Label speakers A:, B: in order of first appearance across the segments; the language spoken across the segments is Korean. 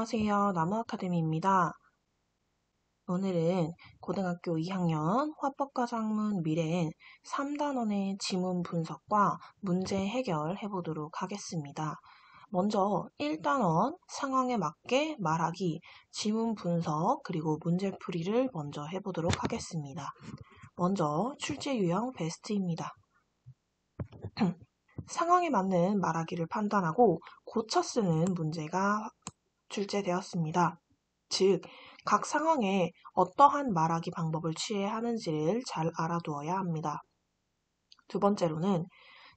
A: 안녕하세요. 나무아카데미입니다. 오늘은 고등학교 2학년 화법과작문 미래엔 3단원의 지문 분석과 문제 해결해 보도록 하겠습니다. 먼저 1단원 상황에 맞게 말하기, 지문 분석, 그리고 문제풀이를 먼저 해보도록 하겠습니다. 먼저 출제 유형 베스트입니다. 상황에 맞는 말하기를 판단하고 고쳐 쓰는 문제가 출제되었습니다. 즉, 각 상황에 어떠한 말하기 방법을 취해야 하는지를 잘 알아두어야 합니다. 두 번째로는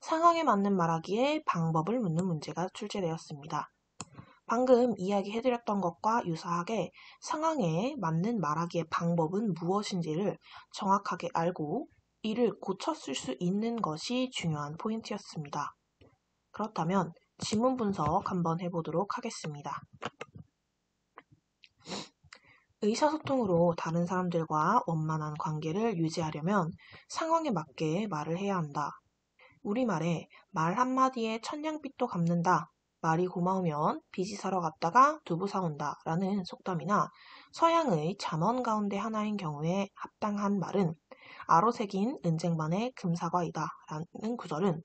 A: 상황에 맞는 말하기의 방법을 묻는 문제가 출제되었습니다. 방금 이야기해드렸던 것과 유사하게 상황에 맞는 말하기의 방법은 무엇인지를 정확하게 알고 이를 고쳐 쓸 수 있는 것이 중요한 포인트였습니다. 그렇다면 지문 분석 한번 해보도록 하겠습니다. 의사소통으로 다른 사람들과 원만한 관계를 유지하려면 상황에 맞게 말을 해야 한다. 우리말에 말 한마디에 천냥빚도 갚는다. 말이 고마우면 비지 사러 갔다가 두부 사온다 라는 속담이나 서양의 잠언 가운데 하나인 경우에 합당한 말은 아로 새긴 은쟁반의 금사과이다 라는 구절은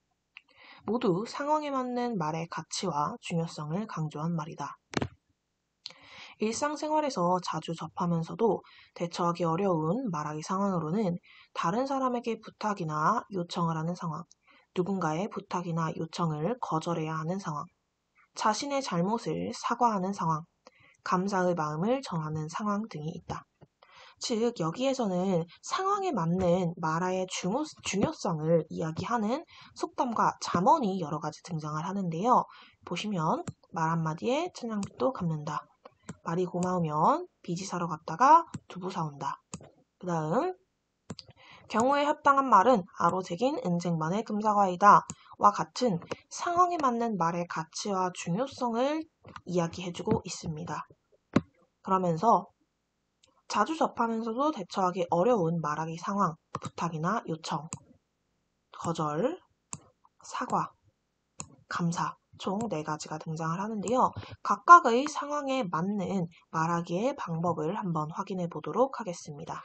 A: 모두 상황에 맞는 말의 가치와 중요성을 강조한 말이다. 일상생활에서 자주 접하면서도 대처하기 어려운 말하기 상황으로는 다른 사람에게 부탁이나 요청을 하는 상황, 누군가의 부탁이나 요청을 거절해야 하는 상황, 자신의 잘못을 사과하는 상황, 감사의 마음을 전하는 상황 등이 있다. 즉, 여기에서는 상황에 맞는 말의 중요성을 이야기하는 속담과 잠언이 여러 가지 등장을 하는데요. 보시면 말 한마디에 천냥빚도 갚는다. 말이 고마우면 비지 사러 갔다가 두부 사온다. 그 다음 경우에 합당한 말은 아로 새긴 은쟁반의 금사과이다 와 같은 상황에 맞는 말의 가치와 중요성을 이야기해주고 있습니다. 그러면서 자주 접하면서도 대처하기 어려운 말하기 상황, 부탁이나 요청, 거절, 사과, 감사 총 4가지가 등장을 하는데요. 각각의 상황에 맞는 말하기의 방법을 한번 확인해 보도록 하겠습니다.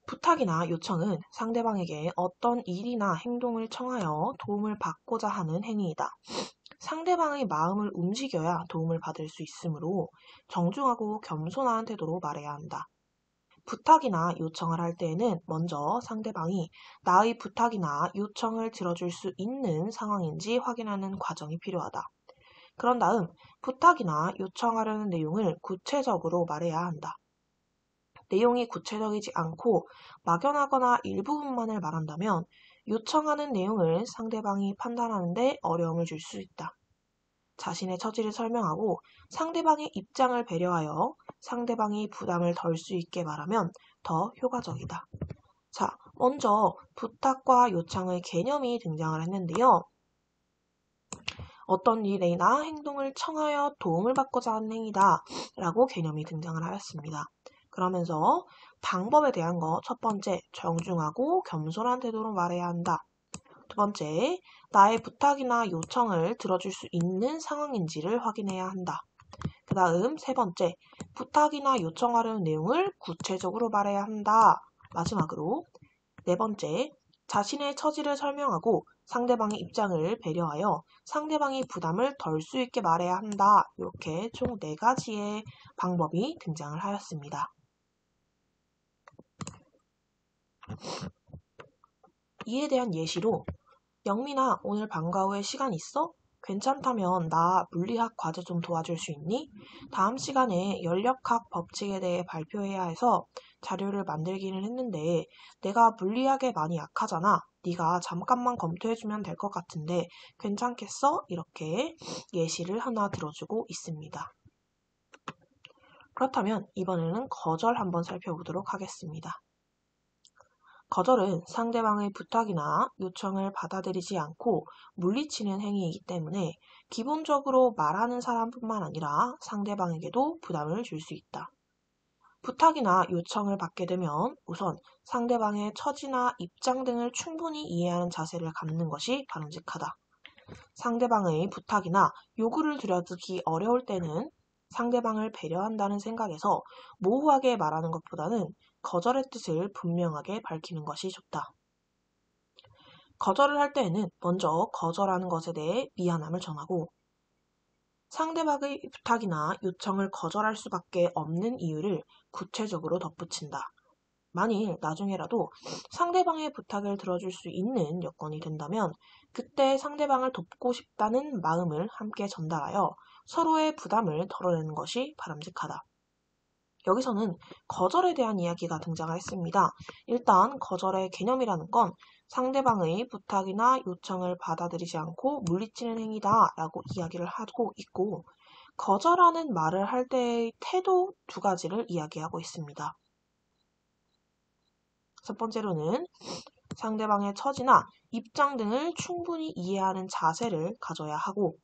A: 부탁이나 요청은 상대방에게 어떤 일이나 행동을 청하여 도움을 받고자 하는 행위이다. 상대방의 마음을 움직여야 도움을 받을 수 있으므로 정중하고 겸손한 태도로 말해야 한다. 부탁이나 요청을 할 때에는 먼저 상대방이 나의 부탁이나 요청을 들어줄 수 있는 상황인지 확인하는 과정이 필요하다. 그런 다음 부탁이나 요청하려는 내용을 구체적으로 말해야 한다. 내용이 구체적이지 않고 막연하거나 일부분만을 말한다면 요청하는 내용을 상대방이 판단하는 데 어려움을 줄 수 있다. 자신의 처지를 설명하고 상대방의 입장을 배려하여 상대방이 부담을 덜 수 있게 말하면 더 효과적이다. 자, 먼저 부탁과 요청의 개념이 등장을 했는데요. 어떤 일이나 행동을 청하여 도움을 받고자 하는 행위다 라고 개념이 등장을 하였습니다. 그러면서 방법에 대한 거 첫 번째, 정중하고 겸손한 태도로 말해야 한다. 두 번째, 나의 부탁이나 요청을 들어줄 수 있는 상황인지를 확인해야 한다. 그 다음 세 번째, 부탁이나 요청하려는 내용을 구체적으로 말해야 한다. 마지막으로 네 번째, 자신의 처지를 설명하고 상대방의 입장을 배려하여 상대방이 부담을 덜 수 있게 말해야 한다. 이렇게 총 4가지의 방법이 등장을 하였습니다. 이에 대한 예시로 영민아, 오늘 방과 후에 시간 있어? 괜찮다면 나 물리학 과제 좀 도와줄 수 있니? 다음 시간에 연력학 법칙에 대해 발표해야 해서 자료를 만들기는 했는데 내가 물리학에 많이 약하잖아. 네가 잠깐만 검토해주면 될 것 같은데 괜찮겠어? 이렇게 예시를 하나 들어주고 있습니다. 그렇다면 이번에는 거절 한번 살펴보도록 하겠습니다. 거절은 상대방의 부탁이나 요청을 받아들이지 않고 물리치는 행위이기 때문에 기본적으로 말하는 사람뿐만 아니라 상대방에게도 부담을 줄 수 있다. 부탁이나 요청을 받게 되면 우선 상대방의 처지나 입장 등을 충분히 이해하는 자세를 갖는 것이 바람직하다. 상대방의 부탁이나 요구를 들여다보기 어려울 때는 상대방을 배려한다는 생각에서 모호하게 말하는 것보다는 거절의 뜻을 분명하게 밝히는 것이 좋다. 거절을 할 때에는 먼저 거절하는 것에 대해 미안함을 전하고 상대방의 부탁이나 요청을 거절할 수밖에 없는 이유를 구체적으로 덧붙인다. 만일 나중에라도 상대방의 부탁을 들어줄 수 있는 여건이 된다면 그때 상대방을 돕고 싶다는 마음을 함께 전달하여 서로의 부담을 덜어내는 것이 바람직하다. 여기서는 거절에 대한 이야기가 등장을 했습니다. 일단 거절의 개념이라는 건 상대방의 부탁이나 요청을 받아들이지 않고 물리치는 행위다 라고 이야기를 하고 있고 거절하는 말을 할 때의 태도 두 가지를 이야기하고 있습니다. 첫 번째로는 상대방의 처지나 입장 등을 충분히 이해하는 자세를 가져야 하고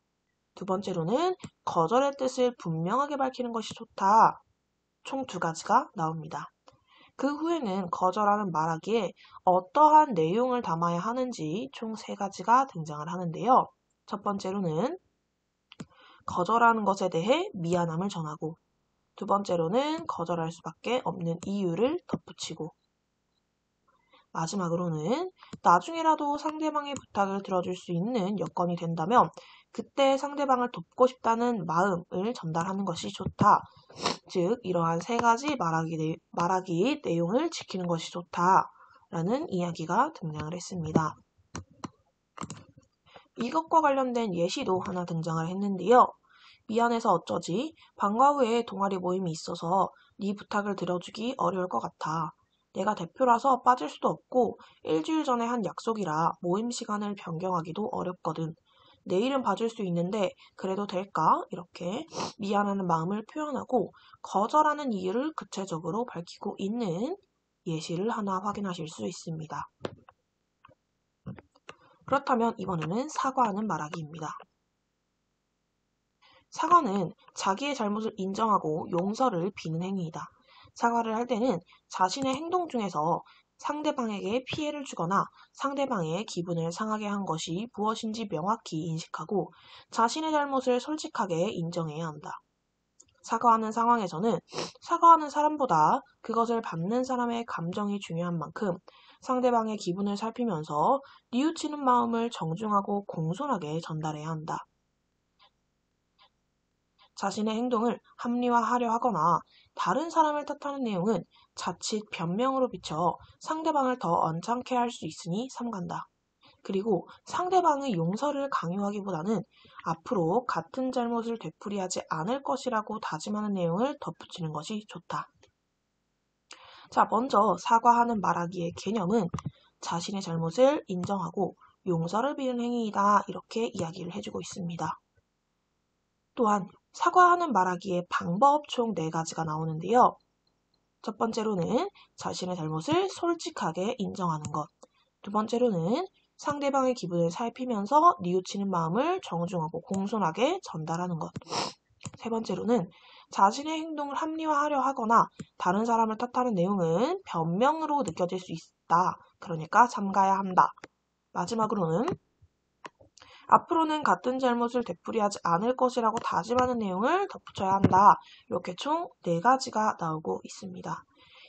A: 두 번째로는 거절의 뜻을 분명하게 밝히는 것이 좋다. 총 두 가지가 나옵니다. 그 후에는 거절하는 말하기에 어떠한 내용을 담아야 하는지 총 세 가지가 등장을 하는데요. 첫 번째로는 거절하는 것에 대해 미안함을 전하고 두 번째로는 거절할 수밖에 없는 이유를 덧붙이고 마지막으로는 나중에라도 상대방의 부탁을 들어줄 수 있는 여건이 된다면 그때 상대방을 돕고 싶다는 마음을 전달하는 것이 좋다. 즉 이러한 세 가지 말하기 내용을 지키는 것이 좋다라는 이야기가 등장을 했습니다. 이것과 관련된 예시도 하나 등장을 했는데요. 미안해서 어쩌지? 방과 후에 동아리 모임이 있어서 네 부탁을 들어주기 어려울 것 같아. 내가 대표라서 빠질 수도 없고 일주일 전에 한 약속이라 모임 시간을 변경하기도 어렵거든. 내일은 봐줄 수 있는데 그래도 될까? 이렇게 미안하는 마음을 표현하고 거절하는 이유를 구체적으로 밝히고 있는 예시를 하나 확인하실 수 있습니다. 그렇다면 이번에는 사과하는 말하기입니다. 사과는 자기의 잘못을 인정하고 용서를 비는 행위이다. 사과를 할 때는 자신의 행동 중에서 상대방에게 피해를 주거나 상대방의 기분을 상하게 한 것이 무엇인지 명확히 인식하고 자신의 잘못을 솔직하게 인정해야 한다. 사과하는 상황에서는 사과하는 사람보다 그것을 받는 사람의 감정이 중요한 만큼 상대방의 기분을 살피면서 뉘우치는 마음을 정중하고 공손하게 전달해야 한다. 자신의 행동을 합리화하려 하거나 다른 사람을 탓하는 내용은 자칫 변명으로 비춰 상대방을 더 언짢게 할 수 있으니 삼간다. 그리고 상대방의 용서를 강요하기보다는 앞으로 같은 잘못을 되풀이하지 않을 것이라고 다짐하는 내용을 덧붙이는 것이 좋다. 자, 먼저 사과하는 말하기의 개념은 자신의 잘못을 인정하고 용서를 비는 행위이다. 이렇게 이야기를 해주고 있습니다. 또한 사과하는 말하기의 방법 총 4가지가 나오는데요. 첫 번째로는 자신의 잘못을 솔직하게 인정하는 것. 두 번째로는 상대방의 기분을 살피면서 뉘우치는 마음을 정중하고 공손하게 전달하는 것. 세 번째로는 자신의 행동을 합리화하려 하거나 다른 사람을 탓하는 내용은 변명으로 느껴질 수 있다. 그러니까 삼가야 한다. 마지막으로는 앞으로는 같은 잘못을 되풀이하지 않을 것이라고 다짐하는 내용을 덧붙여야 한다. 이렇게 총 4가지가 나오고 있습니다.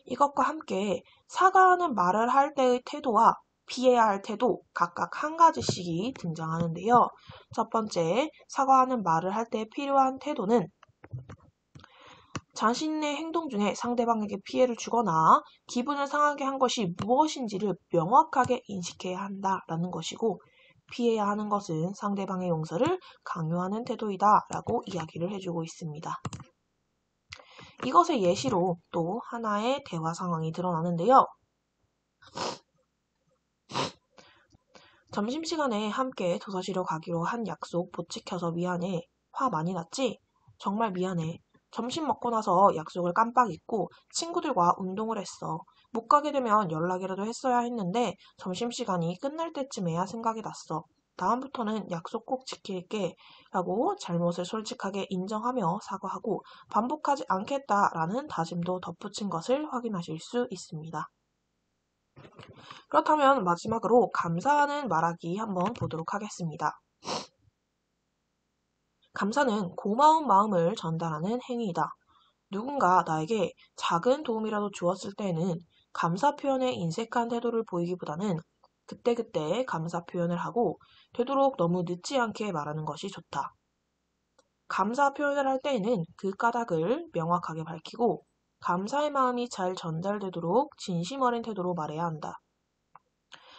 A: 이것과 함께 사과하는 말을 할 때의 태도와 피해야 할 태도 각각 한 가지씩이 등장하는데요. 첫 번째, 사과하는 말을 할 때 필요한 태도는 자신의 행동 중에 상대방에게 피해를 주거나 기분을 상하게 한 것이 무엇인지를 명확하게 인식해야 한다라는 것이고 피해야 하는 것은 상대방의 용서를 강요하는 태도이다 라고 이야기를 해주고 있습니다. 이것의 예시로 또 하나의 대화 상황이 드러나는데요. 점심시간에 함께 도서실로 가기로 한 약속 못 지켜서 미안해. 화 많이 났지? 정말 미안해. 점심 먹고 나서 약속을 깜빡 잊고 친구들과 운동을 했어. 못 가게 되면 연락이라도 했어야 했는데 점심시간이 끝날 때쯤에야 생각이 났어. 다음부터는 약속 꼭 지킬게 라고 잘못을 솔직하게 인정하며 사과하고 반복하지 않겠다라는 다짐도 덧붙인 것을 확인하실 수 있습니다. 그렇다면 마지막으로 감사하는 말하기 한번 보도록 하겠습니다. 감사는 고마운 마음을 전달하는 행위이다. 누군가 나에게 작은 도움이라도 주었을 때에는 감사 표현에 인색한 태도를 보이기보다는 그때그때 감사 표현을 하고 되도록 너무 늦지 않게 말하는 것이 좋다. 감사 표현을 할 때에는 그 까닭을 명확하게 밝히고 감사의 마음이 잘 전달되도록 진심 어린 태도로 말해야 한다.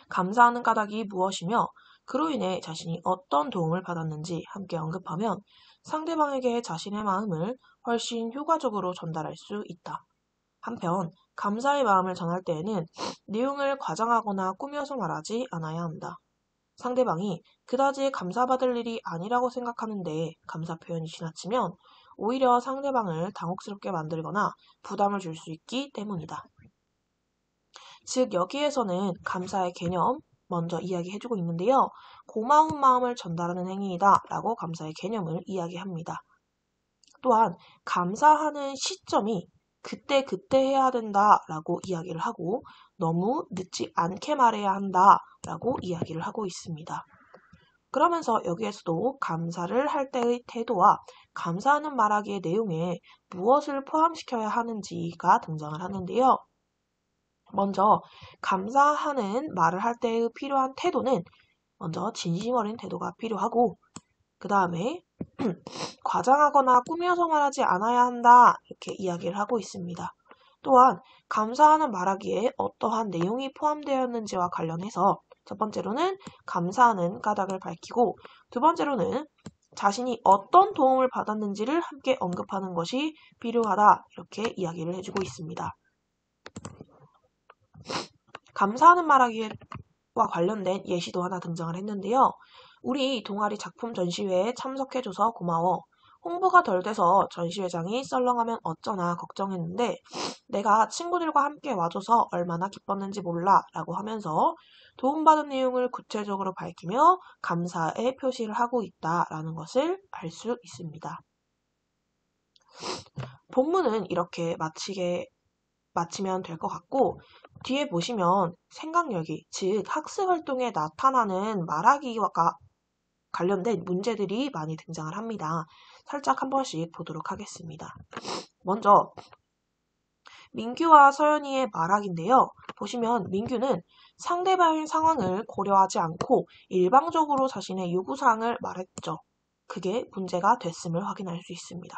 A: 감사하는 까닭이 무엇이며 그로 인해 자신이 어떤 도움을 받았는지 함께 언급하면 상대방에게 자신의 마음을 훨씬 효과적으로 전달할 수 있다. 한편 감사의 마음을 전할 때에는 내용을 과장하거나 꾸며서 말하지 않아야 한다. 상대방이 그다지 감사받을 일이 아니라고 생각하는데 감사 표현이 지나치면 오히려 상대방을 당혹스럽게 만들거나 부담을 줄 수 있기 때문이다. 즉 여기에서는 감사의 개념 먼저 이야기해주고 있는데요. 고마운 마음을 전달하는 행위이다 라고 감사의 개념을 이야기합니다. 또한 감사하는 시점이 그때 해야 된다 라고 이야기를 하고 너무 늦지 않게 말해야 한다 라고 이야기를 하고 있습니다. 그러면서 여기에서도 감사를 할 때의 태도와 감사하는 말하기의 내용에 무엇을 포함시켜야 하는지가 등장을 하는데요. 먼저 감사하는 말을 할 때의 필요한 태도는 먼저 진심 어린 태도가 필요하고 그 다음에 과장하거나 꾸며서 말하지 않아야 한다 이렇게 이야기를 하고 있습니다. 또한 감사하는 말하기에 어떠한 내용이 포함되었는지와 관련해서 첫 번째로는 감사하는 까닭을 밝히고 두 번째로는 자신이 어떤 도움을 받았는지를 함께 언급하는 것이 필요하다 이렇게 이야기를 해주고 있습니다. 감사하는 말하기와 관련된 예시도 하나 등장을 했는데요. 우리 동아리 작품 전시회에 참석해줘서 고마워. 홍보가 덜 돼서 전시회장이 썰렁하면 어쩌나 걱정했는데 내가 친구들과 함께 와줘서 얼마나 기뻤는지 몰라 라고 하면서 도움받은 내용을 구체적으로 밝히며 감사의 표시를 하고 있다라는 것을 알 수 있습니다. 본문은 이렇게 마치면 될 것 같고 뒤에 보시면 생각력이, 즉 학습활동에 나타나는 말하기와 관련된 문제들이 많이 등장을 합니다. 살짝 한 번씩 보도록 하겠습니다. 먼저 민규와 서연이의 말하기인데요. 보시면 민규는 상대방의 상황을 고려하지 않고 일방적으로 자신의 요구사항을 말했죠. 그게 문제가 됐음을 확인할 수 있습니다.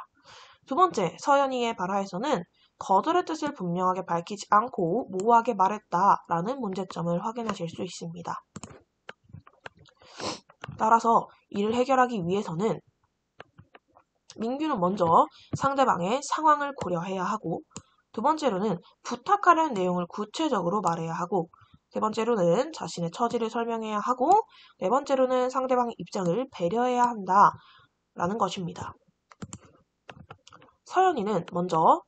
A: 두 번째, 서연이의 발화에서는 거절의 뜻을 분명하게 밝히지 않고 모호하게 말했다라는 문제점을 확인하실 수 있습니다. 따라서 이를 해결하기 위해서는 민규는 먼저 상대방의 상황을 고려해야 하고 두 번째로는 부탁하려는 내용을 구체적으로 말해야 하고 세 번째로는 자신의 처지를 설명해야 하고 네 번째로는 상대방의 입장을 배려해야 한다라는 것입니다. 서연이는 먼저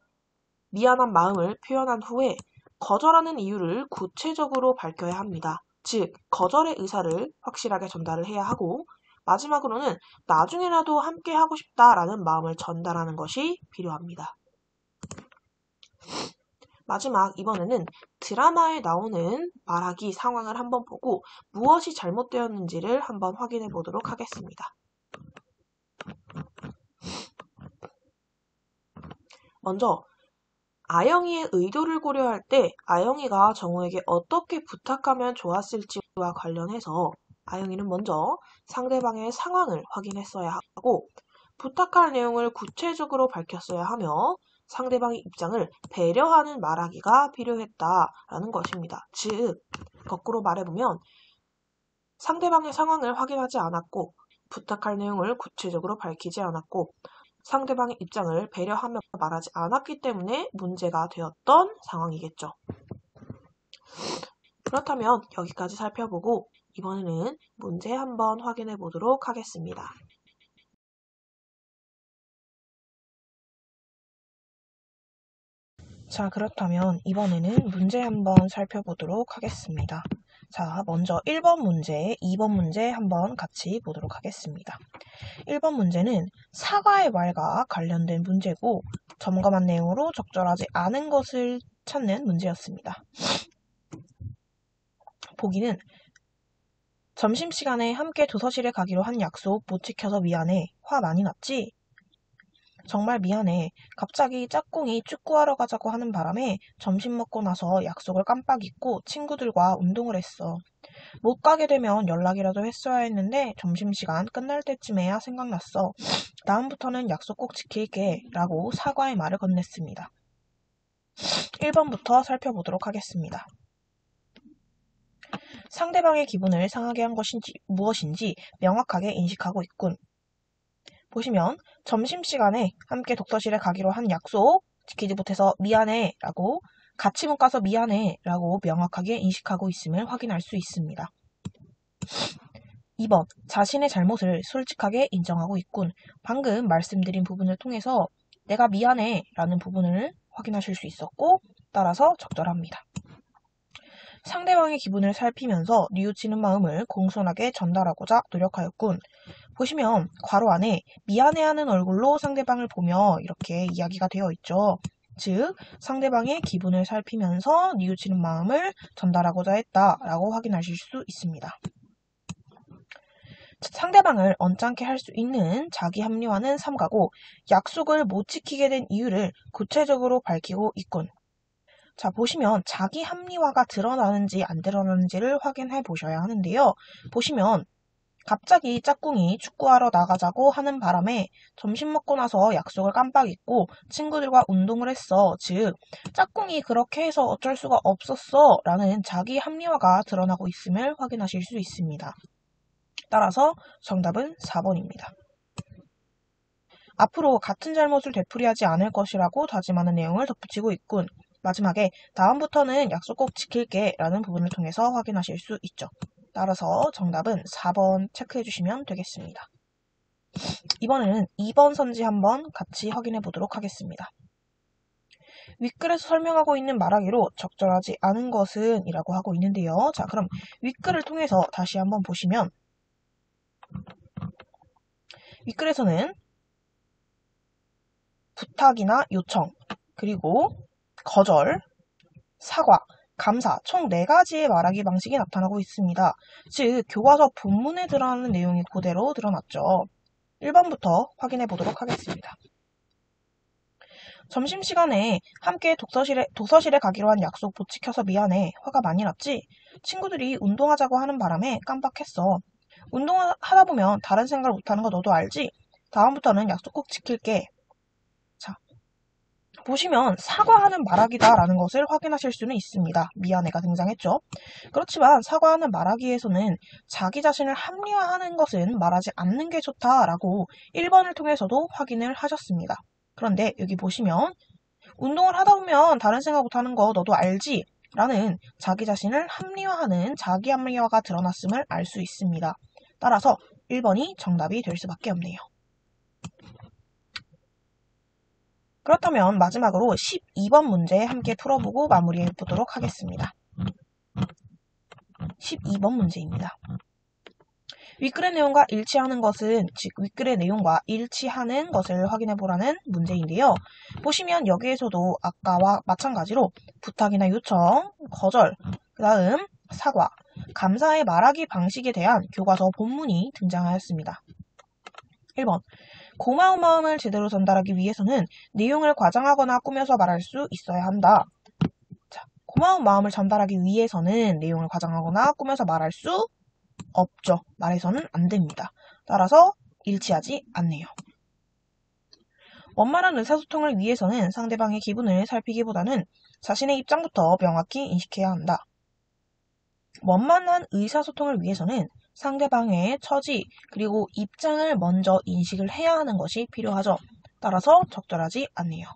A: 미안한 마음을 표현한 후에 거절하는 이유를 구체적으로 밝혀야 합니다. 즉, 거절의 의사를 확실하게 전달을 해야 하고 마지막으로는 나중에라도 함께 하고 싶다라는 마음을 전달하는 것이 필요합니다. 마지막 이번에는 드라마에 나오는 말하기 상황을 한번 보고 무엇이 잘못되었는지를 한번 확인해 보도록 하겠습니다. 먼저 아영이의 의도를 고려할 때 아영이가 정우에게 어떻게 부탁하면 좋았을지와 관련해서 아영이는 먼저 상대방의 상황을 확인했어야 하고 부탁할 내용을 구체적으로 밝혔어야 하며 상대방의 입장을 배려하는 말하기가 필요했다라는 것입니다. 즉, 거꾸로 말해보면 상대방의 상황을 확인하지 않았고 부탁할 내용을 구체적으로 밝히지 않았고 상대방의 입장을 배려하며 말하지 않았기 때문에 문제가 되었던 상황이겠죠. 그렇다면 여기까지 살펴보고 이번에는 문제 한번 확인해 보도록 하겠습니다. 자, 그렇다면 이번에는 문제 한번 살펴보도록 하겠습니다. 자, 먼저 1번 문제, 2번 문제 한번 같이 보도록 하겠습니다. 1번 문제는 사과의 말과 관련된 문제고 점검한 내용으로 적절하지 않은 것을 찾는 문제였습니다. 보기는 점심시간에 함께 도서실에 가기로 한 약속 못 지켜서 미안해. 화 많이 났지? 정말 미안해. 갑자기 짝꿍이 축구하러 가자고 하는 바람에 점심 먹고 나서 약속을 깜빡 잊고 친구들과 운동을 했어. 못 가게 되면 연락이라도 했어야 했는데 점심시간 끝날 때쯤에야 생각났어. 다음부터는 약속 꼭 지킬게 라고 사과의 말을 건넸습니다. 1번부터 살펴보도록 하겠습니다. 상대방의 기분을 상하게 한 것이 무엇인지 명확하게 인식하고 있군. 보시면 점심시간에 함께 독서실에 가기로 한 약속 지키지 못해서 미안해 라고 같이 못 가서 미안해 라고 명확하게 인식하고 있음을 확인할 수 있습니다. 2번, 자신의 잘못을 솔직하게 인정하고 있군. 방금 말씀드린 부분을 통해서 내가 미안해 라는 부분을 확인하실 수 있었고 따라서 적절합니다. 상대방의 기분을 살피면서 뉘우치는 마음을 공손하게 전달하고자 노력하였군. 보시면 괄호 안에 미안해하는 얼굴로 상대방을 보며 이렇게 이야기가 되어 있죠. 즉 상대방의 기분을 살피면서 뉘우치는 마음을 전달하고자 했다라고 확인하실 수 있습니다. 상대방을 언짢게 할 수 있는 자기 합리화는 삼가고 약속을 못 지키게 된 이유를 구체적으로 밝히고 있군. 자, 보시면 자기 합리화가 드러나는지 안 드러나는지를 확인해 보셔야 하는데요. 보시면 갑자기 짝꿍이 축구하러 나가자고 하는 바람에 점심 먹고 나서 약속을 깜빡 잊고 친구들과 운동을 했어. 즉, 짝꿍이 그렇게 해서 어쩔 수가 없었어 라는 자기 합리화가 드러나고 있음을 확인하실 수 있습니다. 따라서 정답은 4번입니다. 앞으로 같은 잘못을 되풀이하지 않을 것이라고 다짐하는 내용을 덧붙이고 있군. 마지막에 다음부터는 약속 꼭 지킬게 라는 부분을 통해서 확인하실 수 있죠. 따라서 정답은 4번 체크해 주시면 되겠습니다. 이번에는 2번 선지 한번 같이 확인해 보도록 하겠습니다. 윗글에서 설명하고 있는 말하기로 적절하지 않은 것은 이라고 하고 있는데요. 자, 그럼 윗글을 통해서 다시 한번 보시면 윗글에서는 부탁이나 요청, 그리고 거절, 사과, 감사 총 4가지의 말하기 방식이 나타나고 있습니다. 즉 교과서 본문에 드러나는 내용이 그대로 드러났죠. 1번부터 확인해 보도록 하겠습니다. 점심시간에 함께 도서실에 가기로 한 약속 못 지켜서 미안해. 화가 많이 났지? 친구들이 운동하자고 하는 바람에 깜빡했어. 운동을 하다 보면 다른 생각을 못하는 거 너도 알지? 다음부터는 약속 꼭 지킬게. 자, 보시면 사과하는 말하기다라는 것을 확인하실 수는 있습니다. 미안해가 등장했죠. 그렇지만 사과하는 말하기에서는 자기 자신을 합리화하는 것은 말하지 않는 게 좋다라고 1번을 통해서도 확인을 하셨습니다. 그런데 여기 보시면 운동을 하다 보면 다른 생각 못하는 거 너도 알지? 라는 자기 자신을 합리화하는 자기 합리화가 드러났음을 알 수 있습니다. 따라서 1번이 정답이 될 수밖에 없네요. 그렇다면 마지막으로 12번 문제 함께 풀어보고 마무리해 보도록 하겠습니다. 12번 문제입니다. 윗글의 내용과 일치하는 것은, 즉 윗글의 내용과 일치하는 것을 확인해 보라는 문제인데요. 보시면 여기에서도 아까와 마찬가지로 부탁이나 요청, 거절, 그 다음 사과, 감사의 말하기 방식에 대한 교과서 본문이 등장하였습니다. 1번, 고마운 마음을 제대로 전달하기 위해서는 내용을 과장하거나 꾸며서 말할 수 있어야 한다. 자, 고마운 마음을 전달하기 위해서는 내용을 과장하거나 꾸며서 말할 수 없죠. 말해서는 안 됩니다. 따라서 일치하지 않네요. 원만한 의사소통을 위해서는 상대방의 기분을 살피기보다는 자신의 입장부터 명확히 인식해야 한다. 원만한 의사소통을 위해서는 상대방의 처지 그리고 입장을 먼저 인식을 해야 하는 것이 필요하죠. 따라서 적절하지 않네요.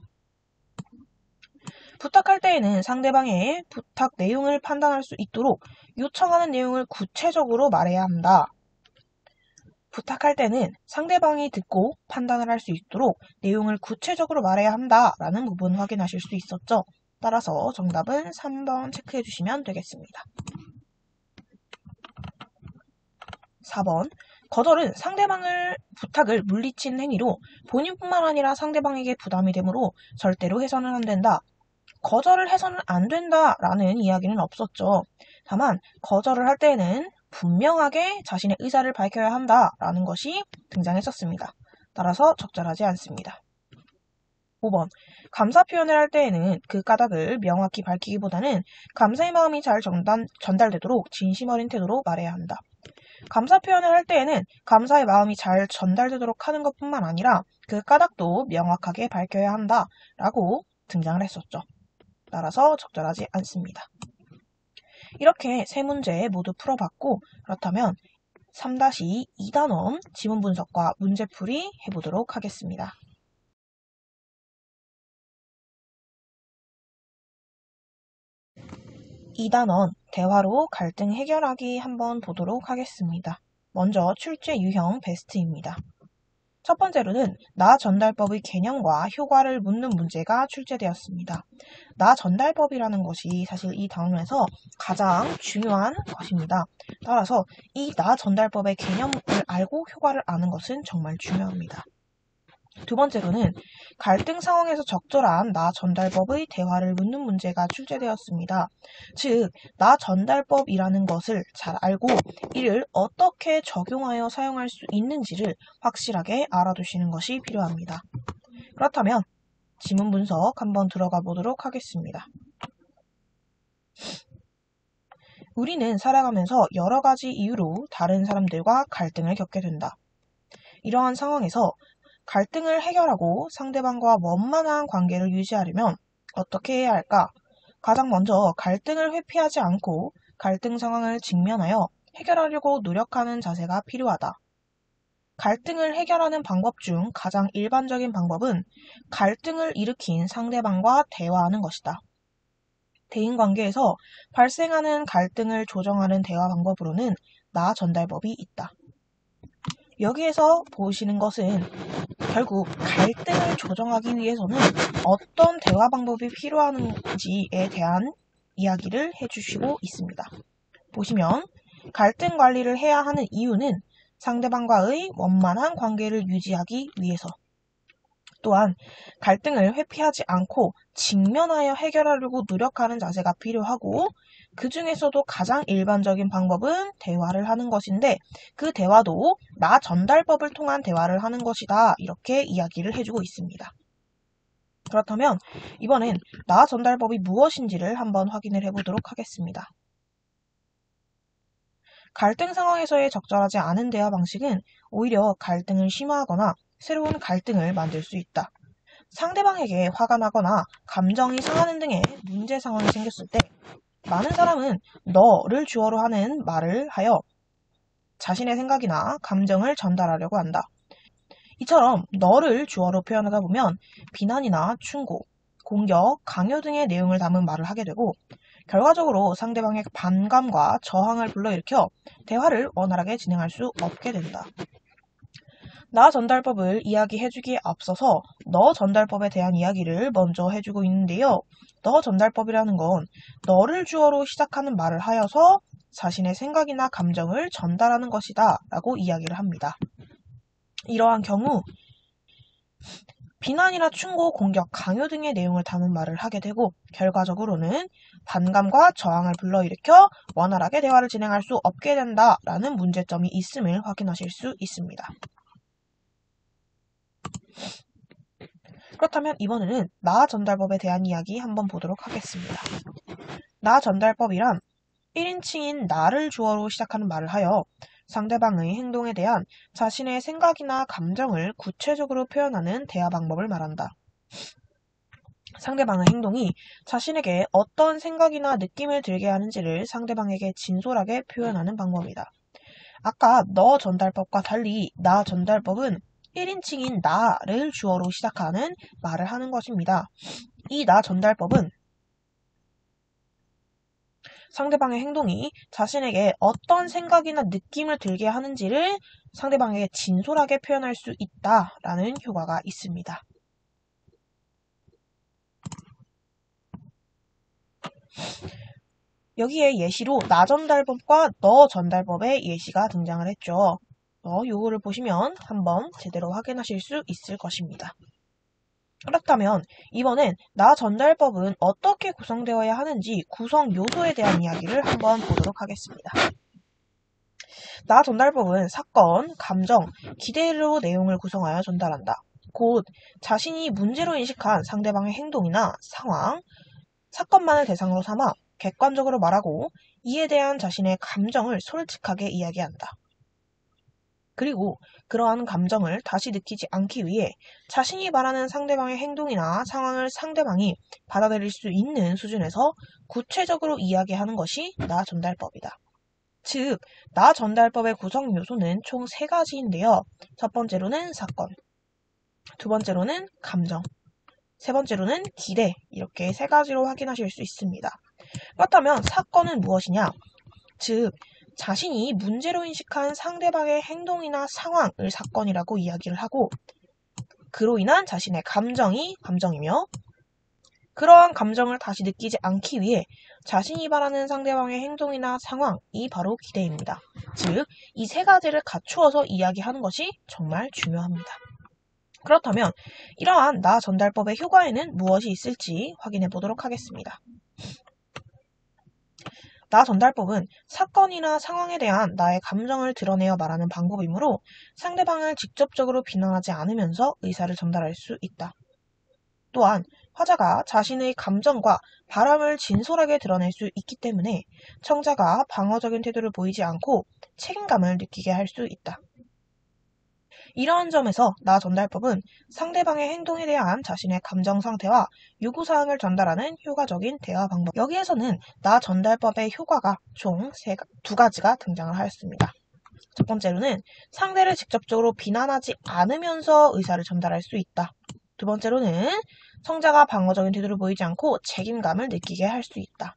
A: 부탁할 때에는 상대방의 부탁 내용을 판단할 수 있도록 요청하는 내용을 구체적으로 말해야 한다. 부탁할 때는 상대방이 듣고 판단을 할 수 있도록 내용을 구체적으로 말해야 한다라는 부분 확인하실 수 있었죠. 따라서 정답은 3번 체크해 주시면 되겠습니다. 4번. 거절은 상대방을 부탁을 물리친 행위로 본인뿐만 아니라 상대방에게 부담이 되므로 절대로 해서는 안 된다. 거절을 해서는 안 된다라는 이야기는 없었죠. 다만 거절을 할 때에는 분명하게 자신의 의사를 밝혀야 한다라는 것이 등장했었습니다. 따라서 적절하지 않습니다. 5번. 감사 표현을 할 때에는 그 까닭을 명확히 밝히기보다는 감사의 마음이 잘 전달되도록 진심 어린 태도로 말해야 한다. 감사 표현을 할 때에는 감사의 마음이 잘 전달되도록 하는 것뿐만 아니라 그 까닭도 명확하게 밝혀야 한다라고 등장을 했었죠. 따라서 적절하지 않습니다. 이렇게 세 문제 모두 풀어봤고, 그렇다면 3-2단원 지문 분석과 문제풀이 해보도록 하겠습니다. 2단원 대화로 갈등 해결하기 한번 보도록 하겠습니다. 먼저 출제 유형 베스트입니다. 첫 번째로는 나 전달법의 개념과 효과를 묻는 문제가 출제되었습니다. 나 전달법이라는 것이 사실 이 단원에서 가장 중요한 것입니다. 따라서 이 나 전달법의 개념을 알고 효과를 아는 것은 정말 중요합니다. 두 번째로는 갈등 상황에서 적절한 나 전달법의 대화를 묻는 문제가 출제되었습니다. 즉, 나 전달법이라는 것을 잘 알고 이를 어떻게 적용하여 사용할 수 있는지를 확실하게 알아두시는 것이 필요합니다. 그렇다면 지문 분석 한번 들어가 보도록 하겠습니다. 우리는 살아가면서 여러 가지 이유로 다른 사람들과 갈등을 겪게 된다. 이러한 상황에서 갈등을 해결하고 상대방과 원만한 관계를 유지하려면 어떻게 해야 할까? 가장 먼저 갈등을 회피하지 않고 갈등 상황을 직면하여 해결하려고 노력하는 자세가 필요하다. 갈등을 해결하는 방법 중 가장 일반적인 방법은 갈등을 일으킨 상대방과 대화하는 것이다. 대인관계에서 발생하는 갈등을 조정하는 대화 방법으로는 나 전달법이 있다. 여기에서 보시는 것은 결국 갈등을 조정하기 위해서는 어떤 대화 방법이 필요한지에 대한 이야기를 해주시고 있습니다. 보시면 갈등 관리를 해야 하는 이유는 상대방과의 원만한 관계를 유지하기 위해서, 또한 갈등을 회피하지 않고 직면하여 해결하려고 노력하는 자세가 필요하고, 그 중에서도 가장 일반적인 방법은 대화를 하는 것인데 그 대화도 나 전달법을 통한 대화를 하는 것이다. 이렇게 이야기를 해주고 있습니다. 그렇다면 이번엔 나 전달법이 무엇인지를 한번 확인을 해보도록 하겠습니다. 갈등 상황에서의 적절하지 않은 대화 방식은 오히려 갈등을 심화하거나 새로운 갈등을 만들 수 있다. 상대방에게 화가 나거나 감정이 상하는 등의 문제 상황이 생겼을 때 많은 사람은 너를 주어로 하는 말을 하여 자신의 생각이나 감정을 전달하려고 한다. 이처럼 너를 주어로 표현하다 보면 비난이나 충고, 공격, 강요 등의 내용을 담은 말을 하게 되고 결과적으로 상대방의 반감과 저항을 불러일으켜 대화를 원활하게 진행할 수 없게 된다. 나 전달법을 이야기해주기에 앞서서 너 전달법에 대한 이야기를 먼저 해주고 있는데요. 너 전달법이라는 건 너를 주어로 시작하는 말을 하여서 자신의 생각이나 감정을 전달하는 것이다 라고 이야기를 합니다. 이러한 경우 비난이나 충고, 공격, 강요 등의 내용을 담은 말을 하게 되고 결과적으로는 반감과 저항을 불러일으켜 원활하게 대화를 진행할 수 없게 된다라는 문제점이 있음을 확인하실 수 있습니다. 그렇다면 이번에는 나 전달법에 대한 이야기 한번 보도록 하겠습니다. 나 전달법이란 1인칭인 나를 주어로 시작하는 말을 하여 상대방의 행동에 대한 자신의 생각이나 감정을 구체적으로 표현하는 대화 방법을 말한다. 상대방의 행동이 자신에게 어떤 생각이나 느낌을 들게 하는지를 상대방에게 진솔하게 표현하는 방법이다. 아까 너 전달법과 달리 나 전달법은 1인칭인 나를 주어로 시작하는 말을 하는 것입니다. 이 나 전달법은 상대방의 행동이 자신에게 어떤 생각이나 느낌을 들게 하는지를 상대방에게 진솔하게 표현할 수 있다라는 효과가 있습니다. 여기에 예시로 나 전달법과 너 전달법의 예시가 등장을 했죠. 요거를 보시면 한번 제대로 확인하실 수 있을 것입니다. 그렇다면 이번엔 나 전달법은 어떻게 구성되어야 하는지 구성 요소에 대한 이야기를 한번 보도록 하겠습니다. 나 전달법은 사건, 감정, 기대로 내용을 구성하여 전달한다. 곧 자신이 문제로 인식한 상대방의 행동이나 상황, 사건만을 대상으로 삼아 객관적으로 말하고 이에 대한 자신의 감정을 솔직하게 이야기한다. 그리고 그러한 감정을 다시 느끼지 않기 위해 자신이 말하는 상대방의 행동이나 상황을 상대방이 받아들일 수 있는 수준에서 구체적으로 이야기하는 것이 나 전달법이다. 즉, 나 전달법의 구성 요소는 총 3가지인데요. 첫 번째로는 사건, 두 번째로는 감정, 세 번째로는 기대, 이렇게 3가지로 확인하실 수 있습니다. 그렇다면 사건은 무엇이냐? 즉, 자신이 문제로 인식한 상대방의 행동이나 상황을 사건이라고 이야기를 하고 그로 인한 자신의 감정이 감정이며 그러한 감정을 다시 느끼지 않기 위해 자신이 바라는 상대방의 행동이나 상황이 바로 기대입니다. 즉, 이 3가지를 갖추어서 이야기하는 것이 정말 중요합니다. 그렇다면 이러한 나 전달법의 효과에는 무엇이 있을지 확인해 보도록 하겠습니다. 나 전달법은 사건이나 상황에 대한 나의 감정을 드러내어 말하는 방법이므로 상대방을 직접적으로 비난하지 않으면서 의사를 전달할 수 있다. 또한 화자가 자신의 감정과 바람을 진솔하게 드러낼 수 있기 때문에 청자가 방어적인 태도를 보이지 않고 책임감을 느끼게 할 수 있다. 이러한 점에서 나 전달법은 상대방의 행동에 대한 자신의 감정 상태와 요구사항을 전달하는 효과적인 대화 방법. 여기에서는 나 전달법의 효과가 총 2가지가 등장을 하였습니다. 첫 번째로는 상대를 직접적으로 비난하지 않으면서 의사를 전달할 수 있다. 두 번째로는 청자가 방어적인 태도를 보이지 않고 책임감을 느끼게 할 수 있다.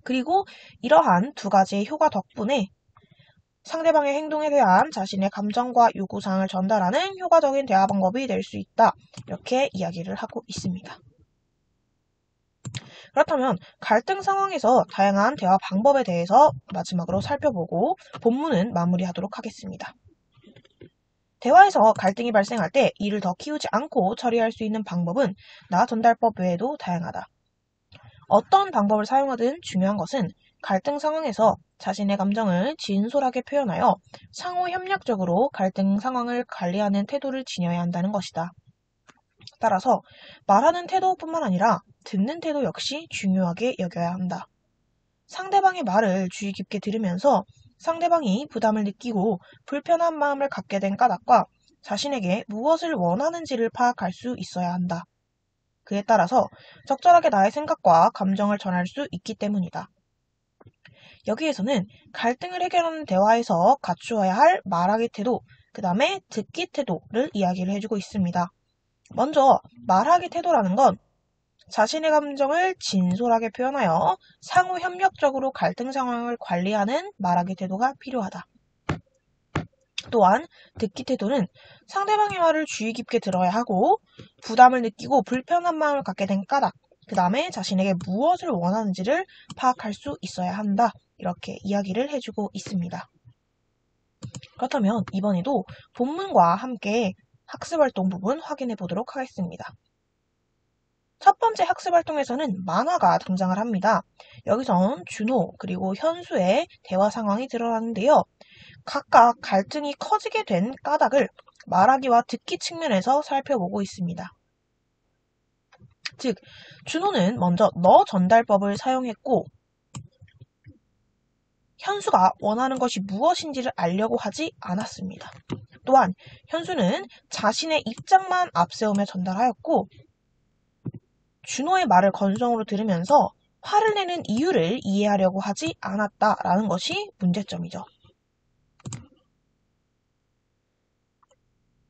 A: 그리고 이러한 2가지의 효과 덕분에 상대방의 행동에 대한 자신의 감정과 요구사항을 전달하는 효과적인 대화 방법이 될 수 있다. 이렇게 이야기를 하고 있습니다. 그렇다면 갈등 상황에서 다양한 대화 방법에 대해서 마지막으로 살펴보고 본문은 마무리하도록 하겠습니다. 대화에서 갈등이 발생할 때 이를 더 키우지 않고 처리할 수 있는 방법은 나 전달법 외에도 다양하다. 어떤 방법을 사용하든 중요한 것은 갈등 상황에서 자신의 감정을 진솔하게 표현하여 상호 협력적으로 갈등 상황을 관리하는 태도를 지녀야 한다는 것이다. 따라서 말하는 태도뿐만 아니라 듣는 태도 역시 중요하게 여겨야 한다. 상대방의 말을 주의 깊게 들으면서 상대방이 부담을 느끼고 불편한 마음을 갖게 된 까닭과 자신에게 무엇을 원하는지를 파악할 수 있어야 한다. 그에 따라서 적절하게 나의 생각과 감정을 전할 수 있기 때문이다. 여기에서는 갈등을 해결하는 대화에서 갖추어야 할 말하기 태도, 그 다음에 듣기 태도를 이야기를 해주고 있습니다. 먼저 말하기 태도라는 건 자신의 감정을 진솔하게 표현하여 상호 협력적으로 갈등 상황을 관리하는 말하기 태도가 필요하다. 또한 듣기 태도는 상대방의 말을 주의 깊게 들어야 하고 부담을 느끼고 불편한 마음을 갖게 된 까닭, 그 다음에 자신에게 무엇을 원하는지를 파악할 수 있어야 한다. 이렇게 이야기를 해주고 있습니다. 그렇다면 이번에도 본문과 함께 학습활동 부분 확인해 보도록 하겠습니다. 첫 번째 학습활동에서는 만화가 등장을 합니다. 여기선 준호 그리고 현수의 대화 상황이 드러나는데요. 각각 갈등이 커지게 된 까닭을 말하기와 듣기 측면에서 살펴보고 있습니다. 즉, 준호는 먼저 너 전달법을 사용했고 현수가 원하는 것이 무엇인지를 알려고 하지 않았습니다. 또한 현수는 자신의 입장만 앞세우며 전달하였고 준호의 말을 건성으로 들으면서 화를 내는 이유를 이해하려고 하지 않았다라는 것이 문제점이죠.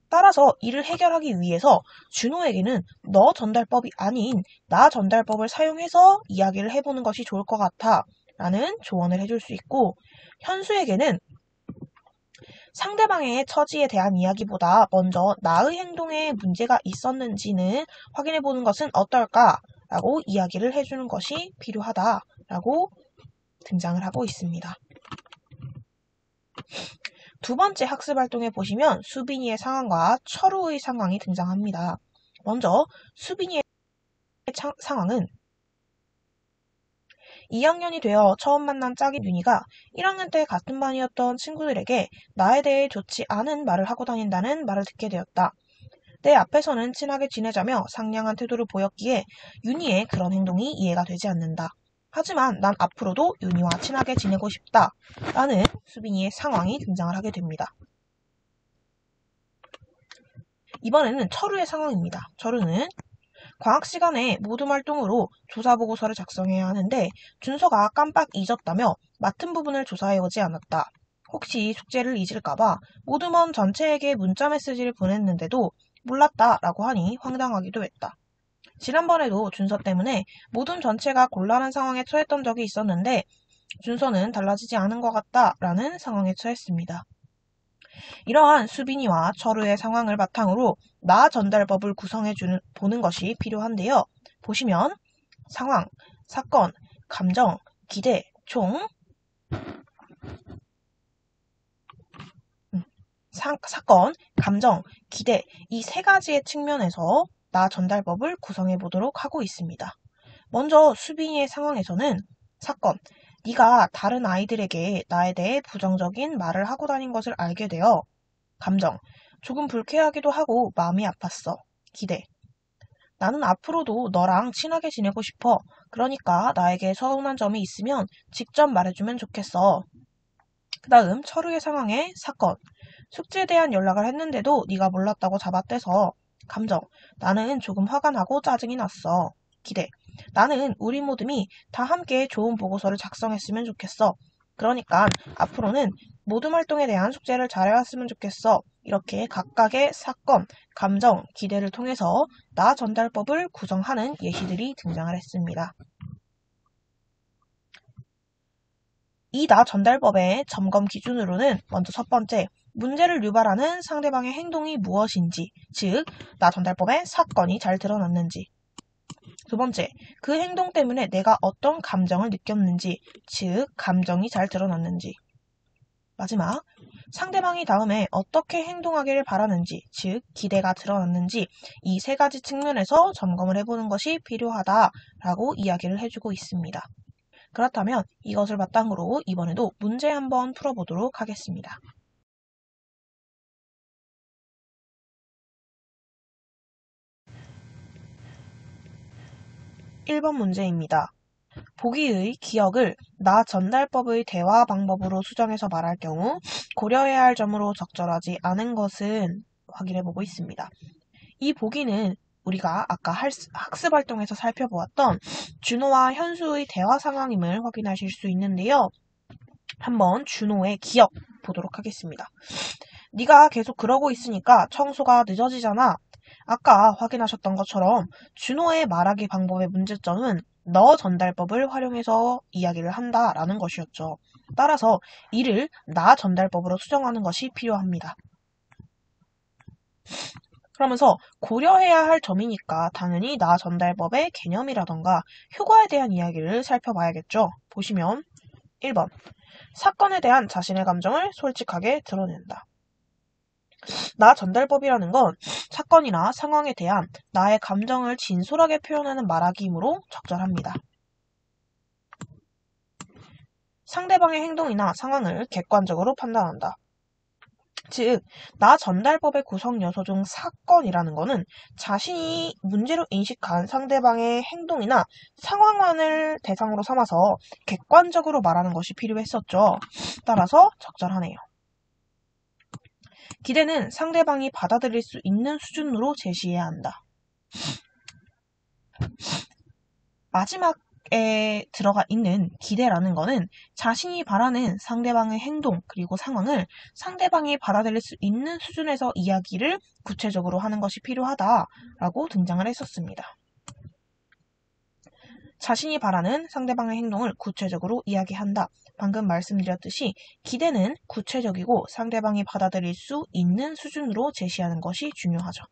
A: 따라서 이를 해결하기 위해서 준호에게는 너 전달법이 아닌 나 전달법을 사용해서 이야기를 해보는 것이 좋을 것 같아 라는 조언을 해줄 수 있고 현수에게는 상대방의 처지에 대한 이야기보다 먼저 나의 행동에 문제가 있었는지는 확인해보는 것은 어떨까? 라고 이야기를 해주는 것이 필요하다. 라고 등장을 하고 있습니다. 두 번째 학습활동에 보시면 수빈이의 상황과 철우의 상황이 등장합니다. 먼저 수빈이의 상황은 2학년이 되어 처음 만난 짝인 윤희가 1학년 때 같은 반이었던 친구들에게 나에 대해 좋지 않은 말을 하고 다닌다는 말을 듣게 되었다. 내 앞에서는 친하게 지내자며 상냥한 태도를 보였기에 윤희의 그런 행동이 이해가 되지 않는다. 하지만 난 앞으로도 윤희와 친하게 지내고 싶다. 라는 수빈이의 상황이 등장을 하게 됩니다. 이번에는 철우의 상황입니다. 철우는 방학 시간에 모둠 활동으로 조사 보고서를 작성해야 하는데 준서가 깜빡 잊었다며 맡은 부분을 조사해 오지 않았다. 혹시 숙제를 잊을까봐 모둠원 전체에게 문자 메시지를 보냈는데도 몰랐다라고 하니 황당하기도 했다. 지난번에도 준서 때문에 모둠 전체가 곤란한 상황에 처했던 적이 있었는데 준서는 달라지지 않은 것 같다라는 상황에 처했습니다. 이러한 수빈이와 철우의 상황을 바탕으로 나 전달법을 구성해 보는 것이 필요한데요. 보시면 상황, 사건, 감정, 기대, 총 사건, 감정, 기대 이 세 가지의 측면에서 나 전달법을 구성해 보도록 하고 있습니다. 먼저 수빈이의 상황에서는 사건, 네가 다른 아이들에게 나에 대해 부정적인 말을 하고 다닌 것을 알게 되어 감정, 조금 불쾌하기도 하고 마음이 아팠어. 기대, 나는 앞으로도 너랑 친하게 지내고 싶어. 그러니까 나에게 서운한 점이 있으면 직접 말해주면 좋겠어. 그 다음 철우의 상황에 사건, 숙제에 대한 연락을 했는데도 네가 몰랐다고 잡아떼서 감정, 나는 조금 화가 나고 짜증이 났어. 기대, 나는 우리 모둠이 다 함께 좋은 보고서를 작성했으면 좋겠어. 그러니까 앞으로는 모둠 활동에 대한 숙제를 잘해왔으면 좋겠어. 이렇게 각각의 사건, 감정, 기대를 통해서 나 전달법을 구성하는 예시들이 등장을 했습니다. 이 나 전달법의 점검 기준으로는 먼저 첫 번째, 문제를 유발하는 상대방의 행동이 무엇인지, 즉, 나 전달법의 사건이 잘 드러났는지. 두 번째, 그 행동 때문에 내가 어떤 감정을 느꼈는지, 즉, 감정이 잘 드러났는지. 마지막, 상대방이 다음에 어떻게 행동하기를 바라는지, 즉, 기대가 드러났는지, 이 세 가지 측면에서 점검을 해보는 것이 필요하다라고 이야기를 해주고 있습니다. 그렇다면 이것을 바탕으로 이번에도 문제 한번 풀어보도록 하겠습니다. 1번 문제입니다. 보기의 기억을 나 전달법의 대화 방법으로 수정해서 말할 경우 고려해야 할 점으로 적절하지 않은 것은 확인해보고 있습니다. 이 보기는 우리가 아까 학습활동에서 살펴보았던 준호와 현수의 대화 상황임을 확인하실 수 있는데요. 한번 준호의 기억 보도록 하겠습니다. 네가 계속 그러고 있으니까 청소가 늦어지잖아. 아까 확인하셨던 것처럼 준호의 말하기 방법의 문제점은 너 전달법을 활용해서 이야기를 한다라는 것이었죠. 따라서 이를 나 전달법으로 수정하는 것이 필요합니다. 그러면서 고려해야 할 점이니까 당연히 나 전달법의 개념이라던가 효과에 대한 이야기를 살펴봐야겠죠. 보시면 1번, 사건에 대한 자신의 감정을 솔직하게 드러낸다. 나 전달법이라는 건 사건이나 상황에 대한 나의 감정을 진솔하게 표현하는 말하기이므로 적절합니다. 상대방의 행동이나 상황을 객관적으로 판단한다. 즉, 나 전달법의 구성 요소 중 사건이라는 것은 자신이 문제로 인식한 상대방의 행동이나 상황만을 대상으로 삼아서 객관적으로 말하는 것이 필요했었죠. 따라서 적절하네요. 기대는 상대방이 받아들일 수 있는 수준으로 제시해야 한다. 마지막에 들어가 있는 기대라는 거는 자신이 바라는 상대방의 행동 그리고 상황을 상대방이 받아들일 수 있는 수준에서 이야기를 구체적으로 하는 것이 필요하다라고 등장을 했었습니다. 자신이 바라는 상대방의 행동을 구체적으로 이야기한다. 방금 말씀드렸듯이 기대는 구체적이고 상대방이 받아들일 수 있는 수준으로 제시하는 것이 중요하죠.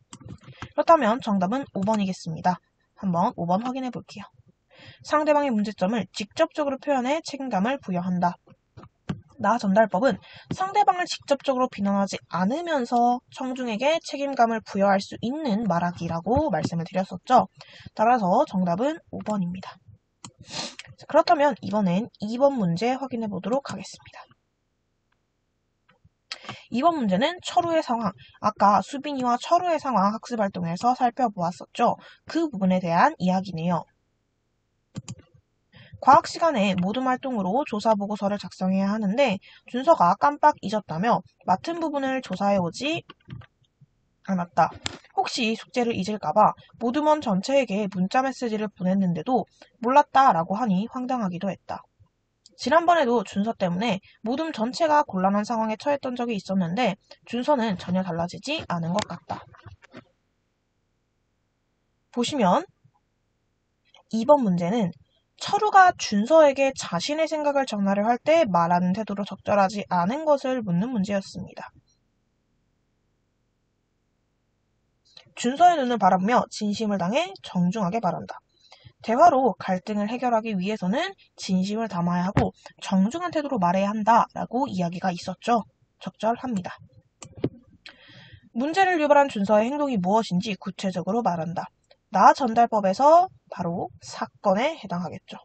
A: 그렇다면 정답은 5번이겠습니다. 한번 5번 확인해 볼게요. 상대방의 문제점을 직접적으로 표현해 책임감을 부여한다. 나 전달법은 상대방을 직접적으로 비난하지 않으면서 청중에게 책임감을 부여할 수 있는 말하기라고 말씀을 드렸었죠. 따라서 정답은 5번입니다. 그렇다면 이번엔 2번 문제 확인해 보도록 하겠습니다. 2번 문제는 철우의 상황, 아까 수빈이와 철우의 상황 학습활동에서 살펴보았었죠. 그 부분에 대한 이야기네요. 과학 시간에 모둠 활동으로 조사 보고서를 작성해야 하는데 준서가 깜빡 잊었다며 맡은 부분을 조사해오지 않았다. 혹시 숙제를 잊을까봐 모둠원 전체에게 문자 메시지를 보냈는데도 몰랐다 라고 하니 황당하기도 했다. 지난번에도 준서 때문에 모둠 전체가 곤란한 상황에 처했던 적이 있었는데 준서는 전혀 달라지지 않은 것 같다. 보시면 2번 문제는 철우가 준서에게 자신의 생각을 전하려 할 때 말하는 태도로 적절하지 않은 것을 묻는 문제였습니다. 준서의 눈을 바라보며 진심을 당해 정중하게 말한다. 대화로 갈등을 해결하기 위해서는 진심을 담아야 하고 정중한 태도로 말해야 한다라고 이야기가 있었죠. 적절합니다. 문제를 유발한 준서의 행동이 무엇인지 구체적으로 말한다. 나 전달법에서 바로 사건에 해당하겠죠.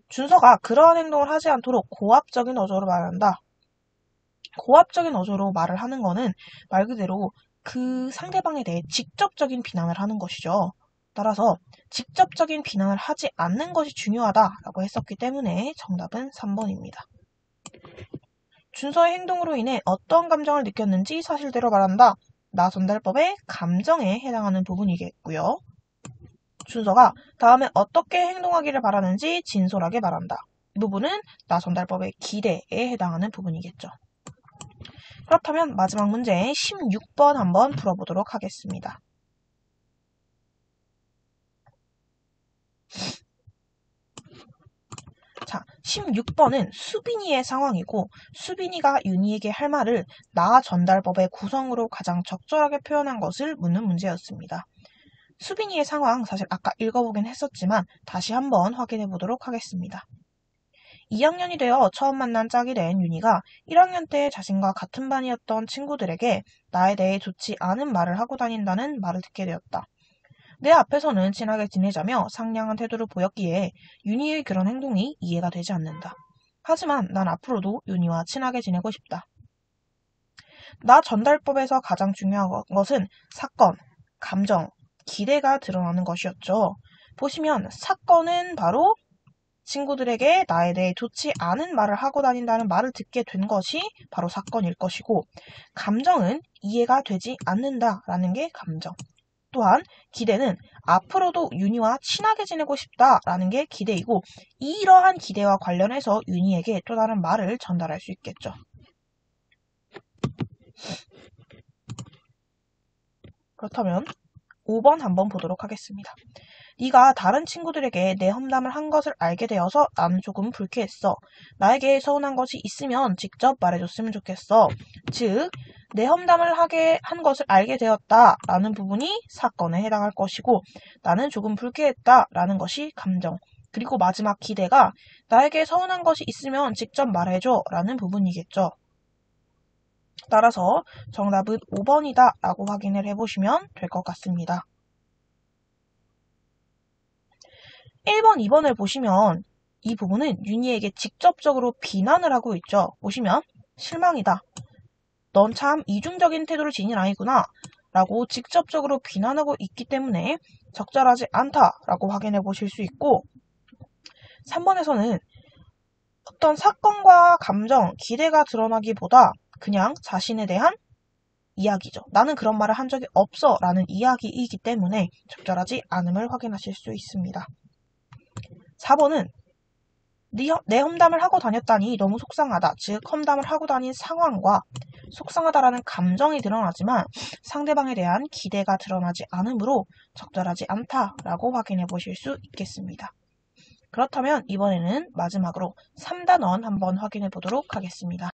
A: 준서가 그러한 행동을 하지 않도록 고압적인 어조로 말한다. 고압적인 어조로 말을 하는 거는 말 그대로 그 상대방에 대해 직접적인 비난을 하는 것이죠. 따라서 직접적인 비난을 하지 않는 것이 중요하다라고 했었기 때문에 정답은 3번입니다. 준서의 행동으로 인해 어떤 감정을 느꼈는지 사실대로 말한다. 나 전달법의 감정에 해당하는 부분이겠고요. 준서가 다음에 어떻게 행동하기를 바라는지 진솔하게 말한다. 이 부분은 나 전달법의 기대에 해당하는 부분이겠죠. 그렇다면 마지막 문제 16번 한번 풀어보도록 하겠습니다. 자, 16번은 수빈이의 상황이고 수빈이가 윤희에게 할 말을 나 전달법의 구성으로 가장 적절하게 표현한 것을 묻는 문제였습니다. 수빈이의 상황 사실 아까 읽어보긴 했었지만 다시 한번 확인해 보도록 하겠습니다. 2학년이 되어 처음 만난 짝이 된 윤희가 1학년 때 자신과 같은 반이었던 친구들에게 나에 대해 좋지 않은 말을 하고 다닌다는 말을 듣게 되었다. 내 앞에서는 친하게 지내자며 상냥한 태도를 보였기에 윤희의 그런 행동이 이해가 되지 않는다. 하지만 난 앞으로도 윤희와 친하게 지내고 싶다. 나 전달법에서 가장 중요한 것은 사건, 감정, 기대가 드러나는 것이었죠. 보시면 사건은 바로 친구들에게 나에 대해 좋지 않은 말을 하고 다닌다는 말을 듣게 된 것이 바로 사건일 것이고 감정은 이해가 되지 않는다라는 게 감정. 또한 기대는 앞으로도 윤희와 친하게 지내고 싶다라는 게 기대이고 이러한 기대와 관련해서 윤희에게 또 다른 말을 전달할 수 있겠죠. 그렇다면 5번 한번 보도록 하겠습니다. 네가 다른 친구들에게 내 험담을 한 것을 알게 되어서 나는 조금 불쾌했어. 나에게 서운한 것이 있으면 직접 말해줬으면 좋겠어. 즉, 내 험담을 하게 한 것을 알게 되었다라는 부분이 사건에 해당할 것이고 나는 조금 불쾌했다라는 것이 감정. 그리고 마지막 기대가 나에게 서운한 것이 있으면 직접 말해줘라는 부분이겠죠. 따라서 정답은 5번이다 라고 확인을 해보시면 될 것 같습니다. 1번, 2번을 보시면 이 부분은 윤희에게 직접적으로 비난을 하고 있죠. 보시면 실망이다. 넌 참 이중적인 태도를 지닌 아이구나 라고 직접적으로 비난하고 있기 때문에 적절하지 않다라고 확인해 보실 수 있고 3번에서는 어떤 사건과 감정, 기대가 드러나기보다 그냥 자신에 대한 이야기죠. 나는 그런 말을 한 적이 없어 라는 이야기이기 때문에 적절하지 않음을 확인하실 수 있습니다. 4번은 내 험담을 하고 다녔다니 너무 속상하다. 즉 험담을 하고 다닌 상황과 속상하다라는 감정이 드러나지만 상대방에 대한 기대가 드러나지 않으므로 적절하지 않다라고 확인해 보실 수 있겠습니다. 그렇다면 이번에는 마지막으로 3단원 한번 확인해 보도록 하겠습니다.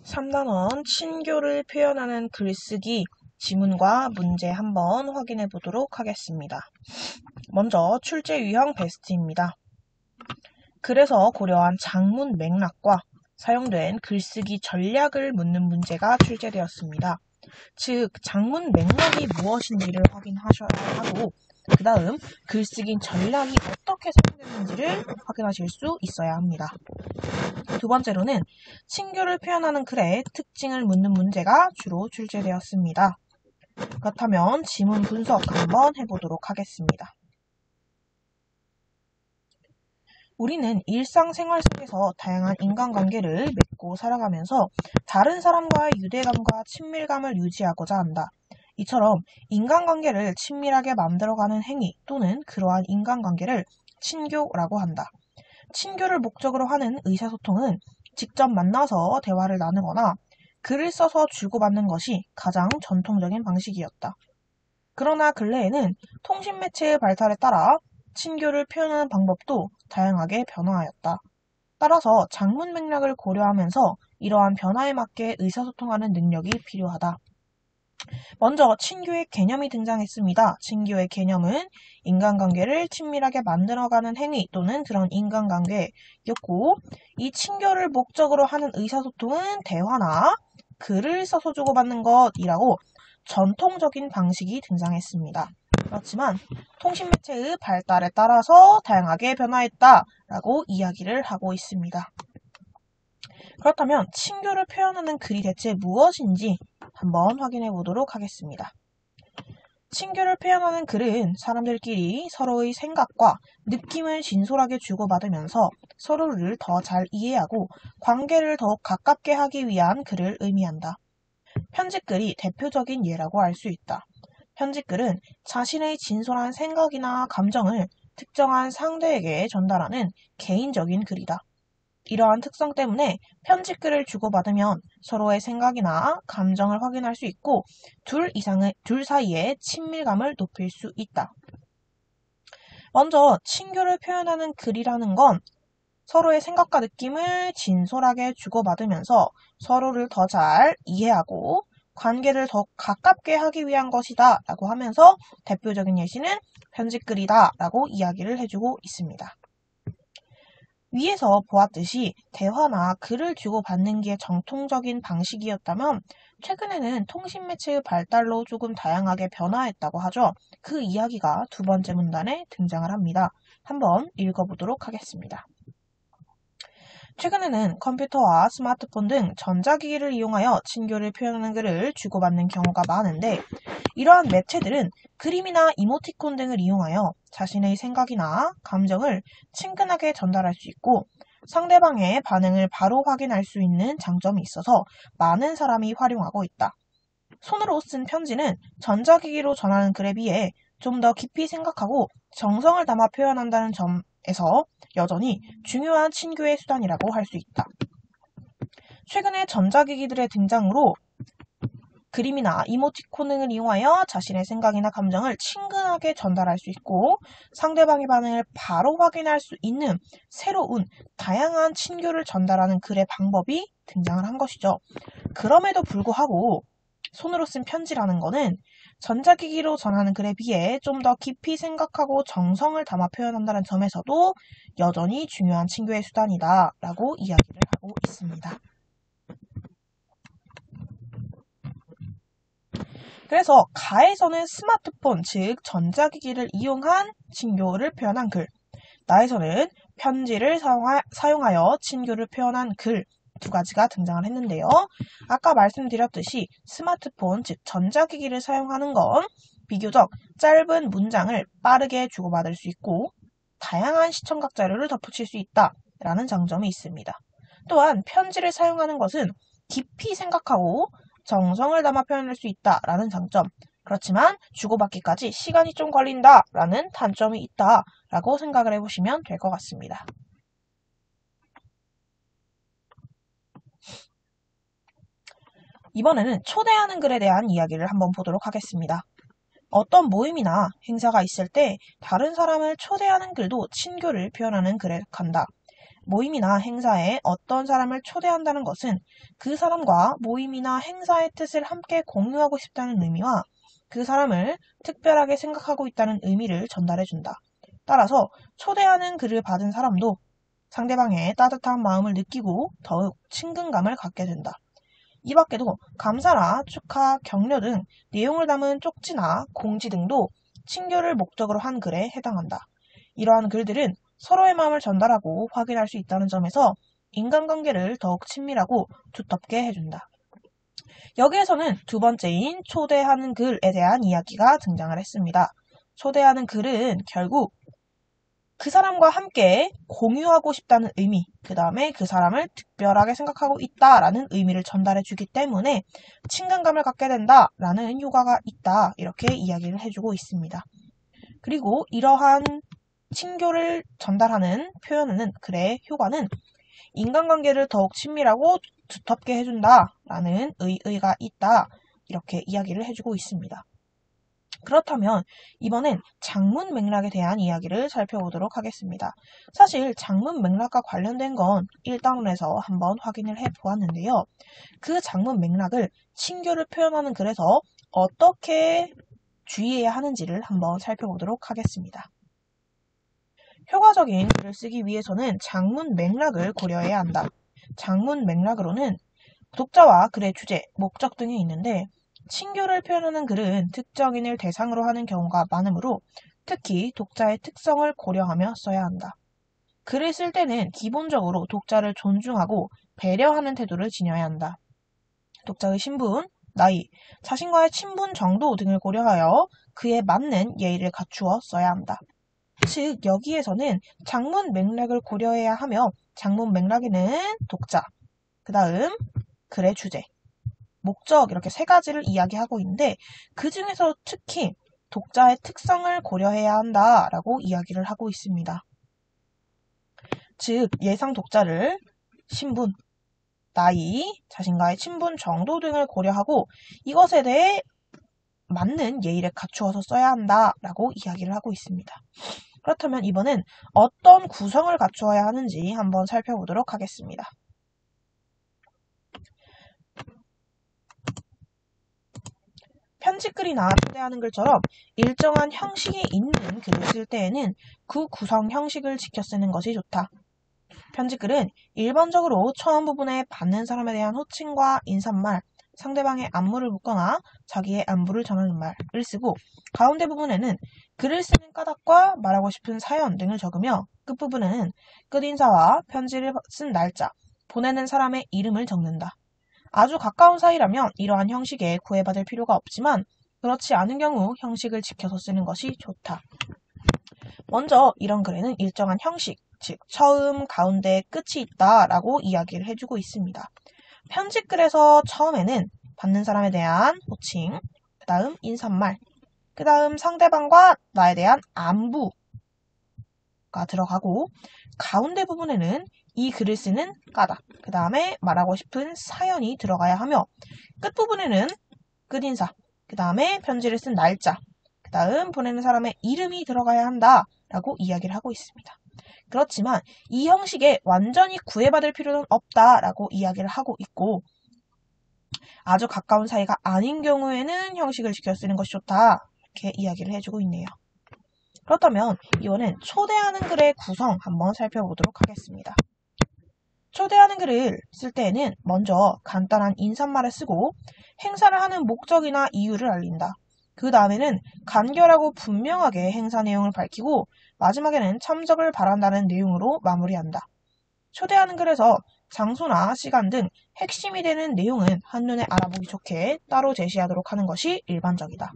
A: 3단원 친교를 표현하는 글쓰기 지문과 문제 한번 확인해 보도록 하겠습니다. 먼저 출제 유형 베스트입니다. 그래서 고려한 장문 맥락과 사용된 글쓰기 전략을 묻는 문제가 출제되었습니다. 즉, 장문 맥락이 무엇인지를 확인하셔야 하고 그 다음 글쓰기 전략이 어떻게 사용됐는지를 확인하실 수 있어야 합니다. 두 번째로는 친교를 표현하는 글의 특징을 묻는 문제가 주로 출제되었습니다. 그렇다면 지문 분석 한번 해보도록 하겠습니다. 우리는 일상생활 속에서 다양한 인간관계를 맺고 살아가면서 다른 사람과의 유대감과 친밀감을 유지하고자 한다. 이처럼 인간관계를 친밀하게 만들어가는 행위 또는 그러한 인간관계를 친교라고 한다. 친교를 목적으로 하는 의사소통은 직접 만나서 대화를 나누거나 글을 써서 주고받는 것이 가장 전통적인 방식이었다. 그러나 근래에는 통신매체의 발달에 따라 친교를 표현하는 방법도 다양하게 변화하였다. 따라서 장문 맥락을 고려하면서 이러한 변화에 맞게 의사소통하는 능력이 필요하다. 먼저 친교의 개념이 등장했습니다. 친교의 개념은 인간관계를 친밀하게 만들어가는 행위 또는 그런 인간관계였고, 이 친교를 목적으로 하는 의사소통은 대화나 글을 써서 주고받는 것이라고 전통적인 방식이 등장했습니다. 그렇지만 통신매체의 발달에 따라서 다양하게 변화했다라고 이야기를 하고 있습니다. 그렇다면 친교를 표현하는 글이 대체 무엇인지 한번 확인해 보도록 하겠습니다. 친교를 표현하는 글은 사람들끼리 서로의 생각과 느낌을 진솔하게 주고받으면서 서로를 더 잘 이해하고 관계를 더욱 가깝게 하기 위한 글을 의미한다. 편집글이 대표적인 예라고 할 수 있다. 편집글은 자신의 진솔한 생각이나 감정을 특정한 상대에게 전달하는 개인적인 글이다. 이러한 특성 때문에 편집글을 주고받으면 서로의 생각이나 감정을 확인할 수 있고 둘 사이의 친밀감을 높일 수 있다. 먼저 친교를 표현하는 글이라는 건 서로의 생각과 느낌을 진솔하게 주고받으면서 서로를 더 잘 이해하고 관계를 더 가깝게 하기 위한 것이다 라고 하면서 대표적인 예시는 편집글이다 라고 이야기를 해주고 있습니다. 위에서 보았듯이 대화나 글을 주고받는 게 정통적인 방식이었다면 최근에는 통신매체의 발달로 조금 다양하게 변화했다고 하죠. 그 이야기가 두 번째 문단에 등장을 합니다. 한번 읽어보도록 하겠습니다. 최근에는 컴퓨터와 스마트폰 등 전자기기를 이용하여 친교를 표현하는 글을 주고받는 경우가 많은데 이러한 매체들은 그림이나 이모티콘 등을 이용하여 자신의 생각이나 감정을 친근하게 전달할 수 있고 상대방의 반응을 바로 확인할 수 있는 장점이 있어서 많은 사람이 활용하고 있다. 손으로 쓴 편지는 전자기기로 전하는 글에 비해 좀 더 깊이 생각하고 정성을 담아 표현한다는 점에서 여전히 중요한 친교의 수단이라고 할 수 있다. 최근에 전자기기들의 등장으로 그림이나 이모티콘 등을 이용하여 자신의 생각이나 감정을 친근하게 전달할 수 있고 상대방의 반응을 바로 확인할 수 있는 새로운 다양한 친교를 전달하는 글의 방법이 등장을 한 것이죠. 그럼에도 불구하고 손으로 쓴 편지라는 거는 전자기기로 전하는 글에 비해 좀 더 깊이 생각하고 정성을 담아 표현한다는 점에서도 여전히 중요한 친교의 수단이다 라고 이야기를 하고 있습니다. 그래서 가에서는 스마트폰, 즉 전자기기를 이용한 친교를 표현한 글, 나에서는 편지를 사용하여 친교를 표현한 글 두 가지가 등장을 했는데요. 아까 말씀드렸듯이 스마트폰, 즉 전자기기를 사용하는 건 비교적 짧은 문장을 빠르게 주고받을 수 있고 다양한 시청각 자료를 덧붙일 수 있다라는 장점이 있습니다. 또한 편지를 사용하는 것은 깊이 생각하고 정성을 담아 표현할 수 있다라는 장점, 그렇지만 주고받기까지 시간이 좀 걸린다라는 단점이 있다라고 생각을 해보시면 될 것 같습니다. 이번에는 초대하는 글에 대한 이야기를 한번 보도록 하겠습니다. 어떤 모임이나 행사가 있을 때 다른 사람을 초대하는 글도 친교를 표현하는 글에 속한다. 모임이나 행사에 어떤 사람을 초대한다는 것은 그 사람과 모임이나 행사의 뜻을 함께 공유하고 싶다는 의미와 그 사람을 특별하게 생각하고 있다는 의미를 전달해준다. 따라서 초대하는 글을 받은 사람도 상대방의 따뜻한 마음을 느끼고 더욱 친근감을 갖게 된다. 이 밖에도 감사나 축하, 격려 등 내용을 담은 쪽지나 공지 등도 친교를 목적으로 한 글에 해당한다. 이러한 글들은 서로의 마음을 전달하고 확인할 수 있다는 점에서 인간관계를 더욱 친밀하고 두텁게 해준다. 여기에서는 두 번째인 초대하는 글에 대한 이야기가 등장을 했습니다. 초대하는 글은 결국 그 사람과 함께 공유하고 싶다는 의미, 그 다음에 그 사람을 특별하게 생각하고 있다라는 의미를 전달해 주기 때문에 친근감을 갖게 된다라는 효과가 있다, 이렇게 이야기를 해주고 있습니다. 그리고 이러한 친교를 전달하는 표현은 글의 효과는 인간관계를 더욱 친밀하고 두텁게 해준다라는 의의가 있다, 이렇게 이야기를 해주고 있습니다. 그렇다면 이번엔 장문 맥락에 대한 이야기를 살펴보도록 하겠습니다. 사실 장문 맥락과 관련된 건 1단원에서 한번 확인을 해보았는데요. 그 장문 맥락을 친교를 표현하는 글에서 어떻게 주의해야 하는지를 한번 살펴보도록 하겠습니다. 효과적인 글을 쓰기 위해서는 장문 맥락을 고려해야 한다. 장문 맥락으로는 독자와 글의 주제, 목적 등이 있는데 친교를 표현하는 글은 특정인을 대상으로 하는 경우가 많으므로 특히 독자의 특성을 고려하며 써야 한다. 글을 쓸 때는 기본적으로 독자를 존중하고 배려하는 태도를 지녀야 한다. 독자의 신분, 나이, 자신과의 친분 정도 등을 고려하여 그에 맞는 예의를 갖추어 써야 한다. 즉 여기에서는 장문 맥락을 고려해야 하며 장문 맥락에는 독자, 그 다음 글의 주제, 목적 이렇게 세 가지를 이야기하고 있는데 그 중에서 특히 독자의 특성을 고려해야 한다라고 이야기를 하고 있습니다. 즉 예상 독자를 신분, 나이, 자신과의 친분 정도 등을 고려하고 이것에 대해 맞는 예의를 갖추어서 써야 한다라고 이야기를 하고 있습니다. 그렇다면 이번엔 어떤 구성을 갖추어야 하는지 한번 살펴보도록 하겠습니다. 편집글이나 초대하는 글처럼 일정한 형식이 있는 글을 쓸 때에는 그 구성 형식을 지켜 쓰는 것이 좋다. 편집글은 일반적으로 처음 부분에 받는 사람에 대한 호칭과 인사말, 상대방의 안부를 묻거나 자기의 안부를 전하는 말을 쓰고 가운데 부분에는 글을 쓰는 까닭과 말하고 싶은 사연 등을 적으며 끝부분에는 끝인사와 편지를 쓴 날짜, 보내는 사람의 이름을 적는다. 아주 가까운 사이라면 이러한 형식에 구애받을 필요가 없지만 그렇지 않은 경우 형식을 지켜서 쓰는 것이 좋다. 먼저 이런 글에는 일정한 형식, 즉 처음, 가운데, 끝이 있다라고 이야기를 해주고 있습니다. 편집글에서 처음에는 받는 사람에 대한 호칭, 그 다음 인사말, 그 다음 상대방과 나에 대한 안부가 들어가고 가운데 부분에는 이 글을 쓰는 까닭, 그 다음에 말하고 싶은 사연이 들어가야 하며 끝부분에는 끝인사, 그 다음에 편지를 쓴 날짜, 그 다음 보내는 사람의 이름이 들어가야 한다라고 이야기를 하고 있습니다. 그렇지만 이 형식에 완전히 구애받을 필요는 없다라고 이야기를 하고 있고 아주 가까운 사이가 아닌 경우에는 형식을 지켜 쓰는 것이 좋다 이렇게 이야기를 해주고 있네요. 그렇다면 이번엔 초대하는 글의 구성 한번 살펴보도록 하겠습니다. 초대하는 글을 쓸 때에는 먼저 간단한 인사말을 쓰고 행사를 하는 목적이나 이유를 알린다. 그 다음에는 간결하고 분명하게 행사 내용을 밝히고 마지막에는 참석을 바란다는 내용으로 마무리한다. 초대하는 글에서 장소나 시간 등 핵심이 되는 내용은 한눈에 알아보기 좋게 따로 제시하도록 하는 것이 일반적이다.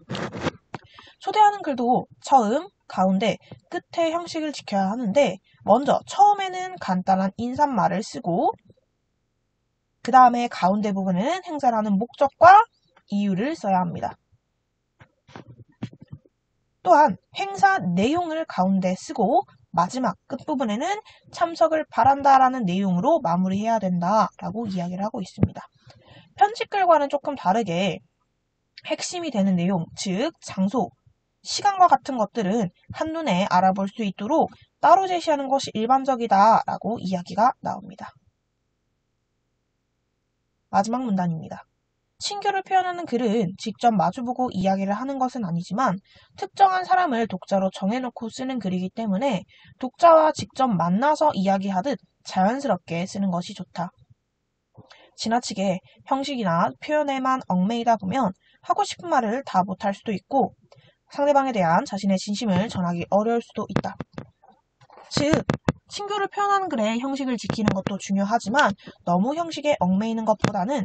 A: 초대하는 글도 처음, 가운데, 끝의 형식을 지켜야 하는데 먼저 처음에는 간단한 인사말을 쓰고 그 다음에 가운데 부분에는 행사를 하는 목적과 이유를 써야 합니다. 또한 행사 내용을 가운데 쓰고 마지막 끝부분에는 참석을 바란다라는 내용으로 마무리해야 된다라고 이야기를 하고 있습니다. 편집글과는 조금 다르게 핵심이 되는 내용, 즉 장소, 시간과 같은 것들은 한눈에 알아볼 수 있도록 따로 제시하는 것이 일반적이다라고 이야기가 나옵니다. 마지막 문단입니다. 친교를 표현하는 글은 직접 마주보고 이야기를 하는 것은 아니지만 특정한 사람을 독자로 정해놓고 쓰는 글이기 때문에 독자와 직접 만나서 이야기하듯 자연스럽게 쓰는 것이 좋다. 지나치게 형식이나 표현에만 얽매이다 보면 하고 싶은 말을 다 못할 수도 있고 상대방에 대한 자신의 진심을 전하기 어려울 수도 있다. 즉, 친교를 표현하는 글의 형식을 지키는 것도 중요하지만 너무 형식에 얽매이는 것보다는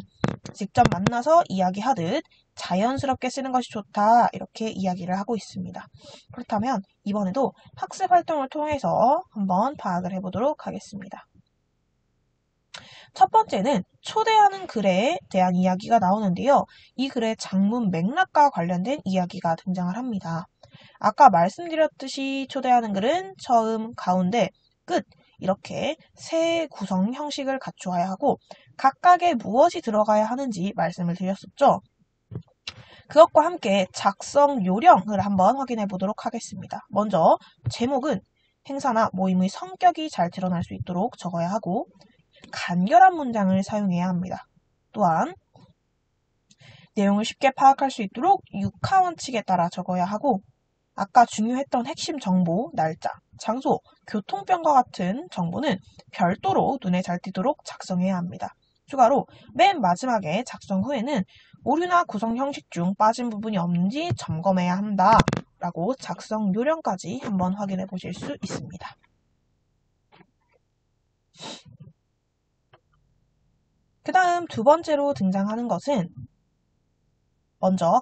A: 직접 만나서 이야기하듯 자연스럽게 쓰는 것이 좋다. 이렇게 이야기를 하고 있습니다. 그렇다면 이번에도 학습 활동을 통해서 한번 파악을 해보도록 하겠습니다. 첫 번째는 초대하는 글에 대한 이야기가 나오는데요. 이 글의 장문 맥락과 관련된 이야기가 등장을 합니다. 아까 말씀드렸듯이 초대하는 글은 처음, 가운데, 끝 이렇게 세 구성 형식을 갖추어야 하고 각각에 무엇이 들어가야 하는지 말씀을 드렸었죠. 그것과 함께 작성 요령을 한번 확인해 보도록 하겠습니다. 먼저 제목은 행사나 모임의 성격이 잘 드러날 수 있도록 적어야 하고 간결한 문장을 사용해야 합니다. 또한 내용을 쉽게 파악할 수 있도록 육하 원칙에 따라 적어야 하고 아까 중요했던 핵심 정보, 날짜, 장소, 교통편과 같은 정보는 별도로 눈에 잘 띄도록 작성해야 합니다. 추가로 맨 마지막에 작성 후에는 오류나 구성 형식 중 빠진 부분이 없는지 점검해야 한다 라고 작성 요령까지 한번 확인해 보실 수 있습니다. 그 다음 두 번째로 등장하는 것은 먼저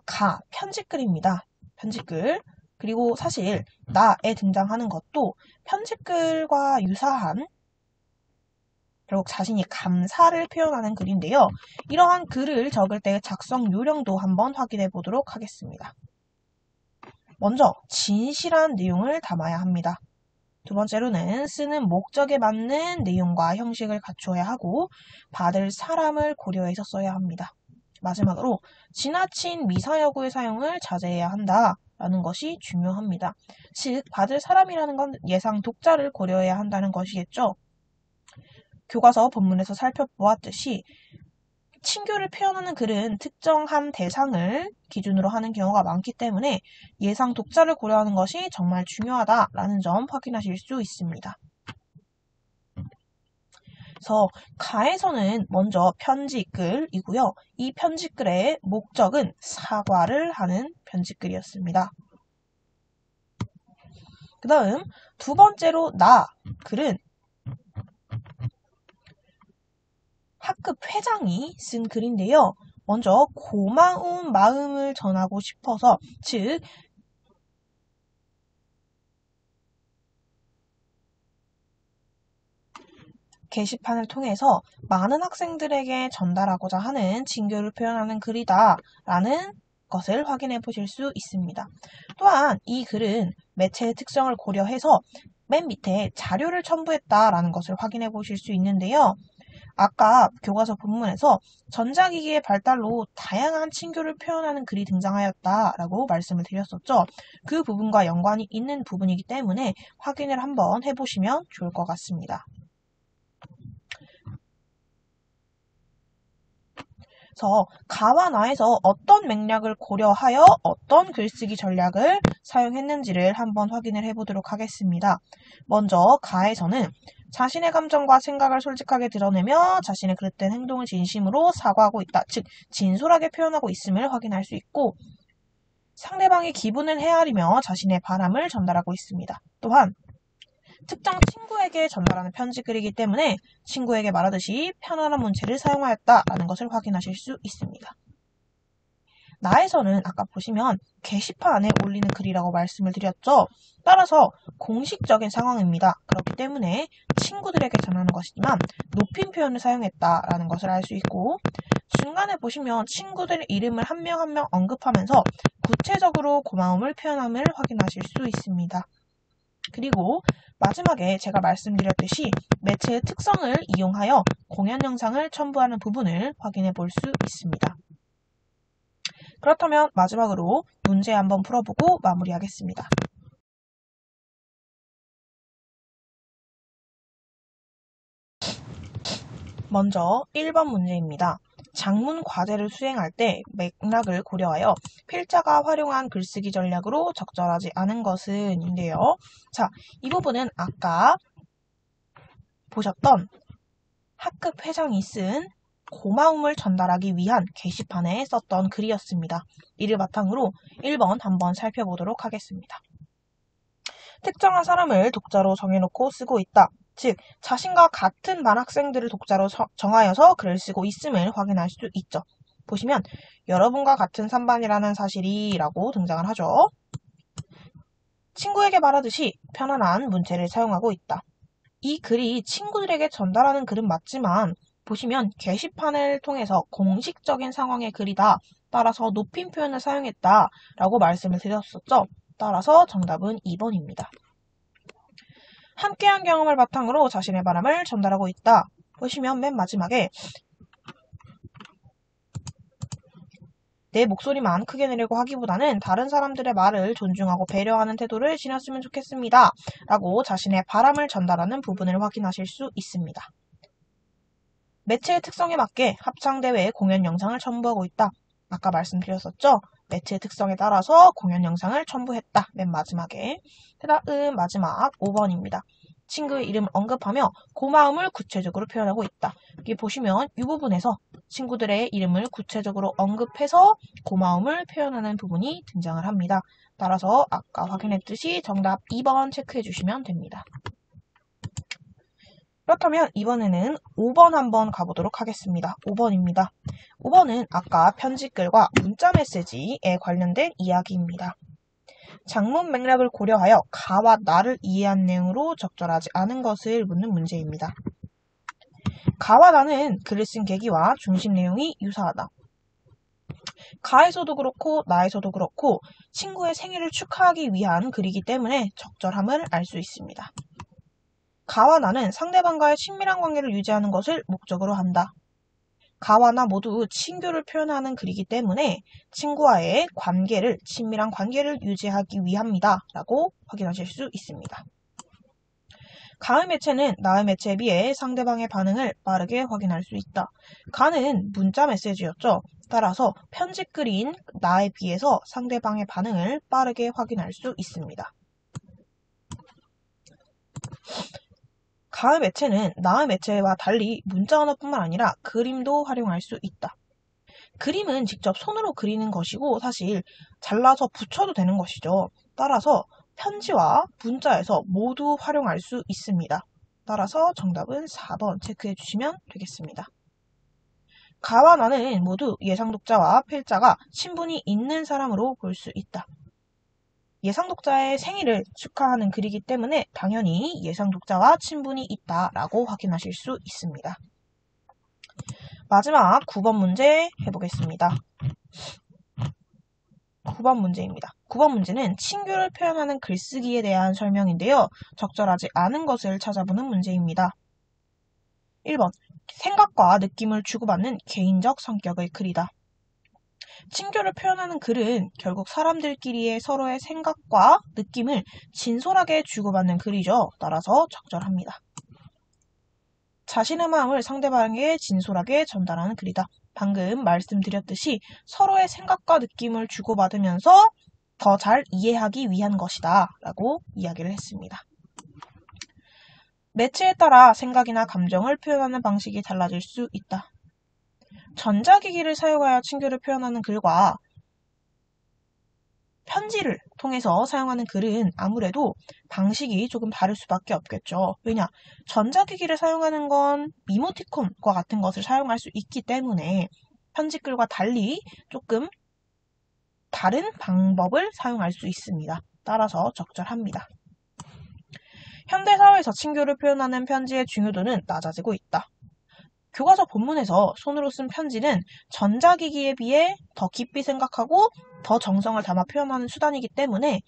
A: 편집글입니다. 편집글. 그리고 사실 나에 등장하는 것도 편집글과 유사한 결국 자신이 감사를 표현하는 글인데요. 이러한 글을 적을 때의 작성 요령도 한번 확인해 보도록 하겠습니다. 먼저 진실한 내용을 담아야 합니다. 두 번째로는 쓰는 목적에 맞는 내용과 형식을 갖추어야 하고 받을 사람을 고려해서 써야 합니다. 마지막으로 지나친 미사여구의 사용을 자제해야 한다라는 것이 중요합니다. 즉 받을 사람이라는 건 예상 독자를 고려해야 한다는 것이겠죠. 교과서 본문에서 살펴보았듯이 친교를 표현하는 글은 특정한 대상을 기준으로 하는 경우가 많기 때문에 예상 독자를 고려하는 것이 정말 중요하다라는 점 확인하실 수 있습니다. 그래서 가에서는 먼저 편집글이고요. 이 편집글의 목적은 사과를 하는 편집글이었습니다. 그 다음 두 번째로 글은 학급 회장이 쓴 글인데요. 먼저 고마운 마음을 전하고 싶어서 즉 게시판을 통해서 많은 학생들에게 전달하고자 하는 친교를 표현하는 글이다 라는 것을 확인해 보실 수 있습니다. 또한 이 글은 매체의 특성을 고려해서 맨 밑에 자료를 첨부했다라는 것을 확인해 보실 수 있는데요. 아까 교과서 본문에서 전자기기의 발달로 다양한 친교를 표현하는 글이 등장하였다라고 말씀을 드렸었죠. 그 부분과 연관이 있는 부분이기 때문에 확인을 한번 해보시면 좋을 것 같습니다. 그래서 가와 나에서 어떤 맥락을 고려하여 어떤 글쓰기 전략을 사용했는지를 한번 확인을 해보도록 하겠습니다. 먼저 가에서는 자신의 감정과 생각을 솔직하게 드러내며 자신의 그릇된 행동을 진심으로 사과하고 있다. 즉 진솔하게 표현하고 있음을 확인할 수 있고 상대방의 기분을 헤아리며 자신의 바람을 전달하고 있습니다. 또한 특정 친구에게 전달하는 편지글이기 때문에 친구에게 말하듯이 편안한 문체를 사용하였다라는 것을 확인하실 수 있습니다. 나에서는 아까 보시면 게시판에 올리는 글이라고 말씀을 드렸죠. 따라서 공식적인 상황입니다. 그렇기 때문에 친구들에게 전하는 것이지만 높임 표현을 사용했다라는 것을 알 수 있고 중간에 보시면 친구들의 이름을 한 명 한 명 언급하면서 구체적으로 고마움을 표현함을 확인하실 수 있습니다. 그리고 마지막에 제가 말씀드렸듯이 매체의 특성을 이용하여 공연 영상을 첨부하는 부분을 확인해 볼 수 있습니다. 그렇다면 마지막으로 문제 한번 풀어보고 마무리하겠습니다. 먼저 1번 문제입니다. 장문 과제를 수행할 때 맥락을 고려하여 필자가 활용한 글쓰기 전략으로 적절하지 않은 것은 인데요. 자, 이 부분은 아까 보셨던 학급 회장이 쓴 고마움을 전달하기 위한 게시판에 썼던 글이었습니다. 이를 바탕으로 1번 한번 살펴보도록 하겠습니다. 특정한 사람을 독자로 정해놓고 쓰고 있다. 즉, 자신과 같은 반 학생들을 독자로 정하여서 글을 쓰고 있음을 확인할 수 있죠. 보시면 여러분과 같은 3반이라는 사실이 라고 등장을 하죠. 친구에게 말하듯이 편안한 문체를 사용하고 있다. 이 글이 친구들에게 전달하는 글은 맞지만 보시면 게시판을 통해서 공식적인 상황의 글이다. 따라서 높임 표현을 사용했다 라고 말씀을 드렸었죠. 따라서 정답은 2번입니다. 함께한 경험을 바탕으로 자신의 바람을 전달하고 있다. 보시면 맨 마지막에 내 목소리만 크게 내려고 하기보다는 다른 사람들의 말을 존중하고 배려하는 태도를 지녔으면 좋겠습니다. 라고 자신의 바람을 전달하는 부분을 확인하실 수 있습니다. 매체의 특성에 맞게 합창대회에 공연 영상을 첨부하고 있다. 아까 말씀드렸었죠? 매체의 특성에 따라서 공연 영상을 첨부했다. 맨 마지막에. 그 다음 마지막 5번입니다. 친구의 이름을 언급하며 고마움을 구체적으로 표현하고 있다. 여기 보시면 이 부분에서 친구들의 이름을 구체적으로 언급해서 고마움을 표현하는 부분이 등장을 합니다. 따라서 아까 확인했듯이 정답 2번 체크해 주시면 됩니다. 그렇다면 이번에는 5번 한번 가보도록 하겠습니다. 5번입니다. 5번은 아까 편지글과 문자 메시지에 관련된 이야기입니다. 장문 맥락을 고려하여 가와 나를 이해한 내용으로 적절하지 않은 것을 묻는 문제입니다. 가와 나는 글을 쓴 계기와 중심 내용이 유사하다. 가에서도 그렇고 나에서도 그렇고 친구의 생일을 축하하기 위한 글이기 때문에 적절함을 알 수 있습니다. 가와 나는 상대방과의 친밀한 관계를 유지하는 것을 목적으로 한다. 가와 나 모두 친교를 표현하는 글이기 때문에 친구와의 관계를, 친밀한 관계를 유지하기 위함이다 라고 확인하실 수 있습니다. 가의 매체는 나의 매체에 비해 상대방의 반응을 빠르게 확인할 수 있다. 가는 문자 메시지였죠. 따라서 편집글인 나에 비해서 상대방의 반응을 빠르게 확인할 수 있습니다. 가의 매체는 나의 매체와 달리 문자 언어뿐만 아니라 그림도 활용할 수 있다. 그림은 직접 손으로 그리는 것이고 사실 잘라서 붙여도 되는 것이죠. 따라서 편지와 문자에서 모두 활용할 수 있습니다. 따라서 정답은 4번 체크해 주시면 되겠습니다. 가와 나는 모두 예상 독자와 필자가 친분이 있는 사람으로 볼 수 있다. 예상 독자의 생일을 축하하는 글이기 때문에 당연히 예상 독자와 친분이 있다라고 확인하실 수 있습니다. 마지막 9번 문제 해보겠습니다. 9번 문제입니다. 9번 문제는 친교를 표현하는 글쓰기에 대한 설명인데요. 적절하지 않은 것을 찾아보는 문제입니다. 1번, 생각과 느낌을 주고받는 개인적 성격의 글이다. 친교를 표현하는 글은 결국 사람들끼리의 서로의 생각과 느낌을 진솔하게 주고받는 글이죠. 따라서 적절합니다. 자신의 마음을 상대방에게 진솔하게 전달하는 글이다. 방금 말씀드렸듯이 서로의 생각과 느낌을 주고받으면서 더 잘 이해하기 위한 것이다 라고 이야기를 했습니다. 매체에 따라 생각이나 감정을 표현하는 방식이 달라질 수 있다. 전자기기를 사용하여 친교를 표현하는 글과 편지를 통해서 사용하는 글은 아무래도 방식이 조금 다를 수밖에 없겠죠. 왜냐? 전자기기를 사용하는 건 이모티콘과 같은 것을 사용할 수 있기 때문에 편지글과 달리 조금 다른 방법을 사용할 수 있습니다. 따라서 적절합니다. 현대사회에서 친교를 표현하는 편지의 중요도는 낮아지고 있다. 교과서 본문에서 손으로 쓴 편지는 전자기기에 비해 더 깊이 생각하고 더 정성을 담아 표현하는 수단이기 때문에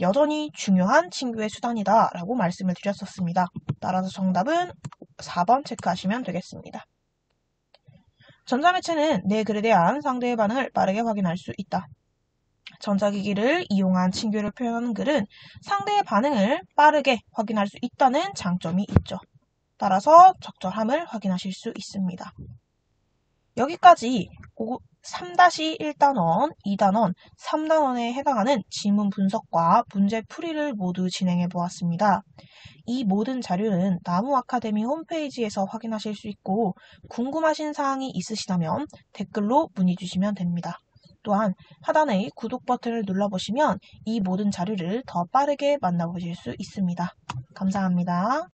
A: 여전히 중요한 친교의 수단이다 라고 말씀을 드렸었습니다. 따라서 정답은 4번 체크하시면 되겠습니다. 전자매체는 내 글에 대한 상대의 반응을 빠르게 확인할 수 있다. 전자기기를 이용한 친교를 표현하는 글은 상대의 반응을 빠르게 확인할 수 있다는 장점이 있죠. 따라서 적절함을 확인하실 수 있습니다. 여기까지 3-1단원, 2단원, 3단원에 해당하는 지문 분석과 문제 풀이를 모두 진행해 보았습니다. 이 모든 자료는 나무 아카데미 홈페이지에서 확인하실 수 있고 궁금하신 사항이 있으시다면 댓글로 문의 주시면 됩니다. 또한 하단의 구독 버튼을 눌러보시면 이 모든 자료를 더 빠르게 만나보실 수 있습니다. 감사합니다.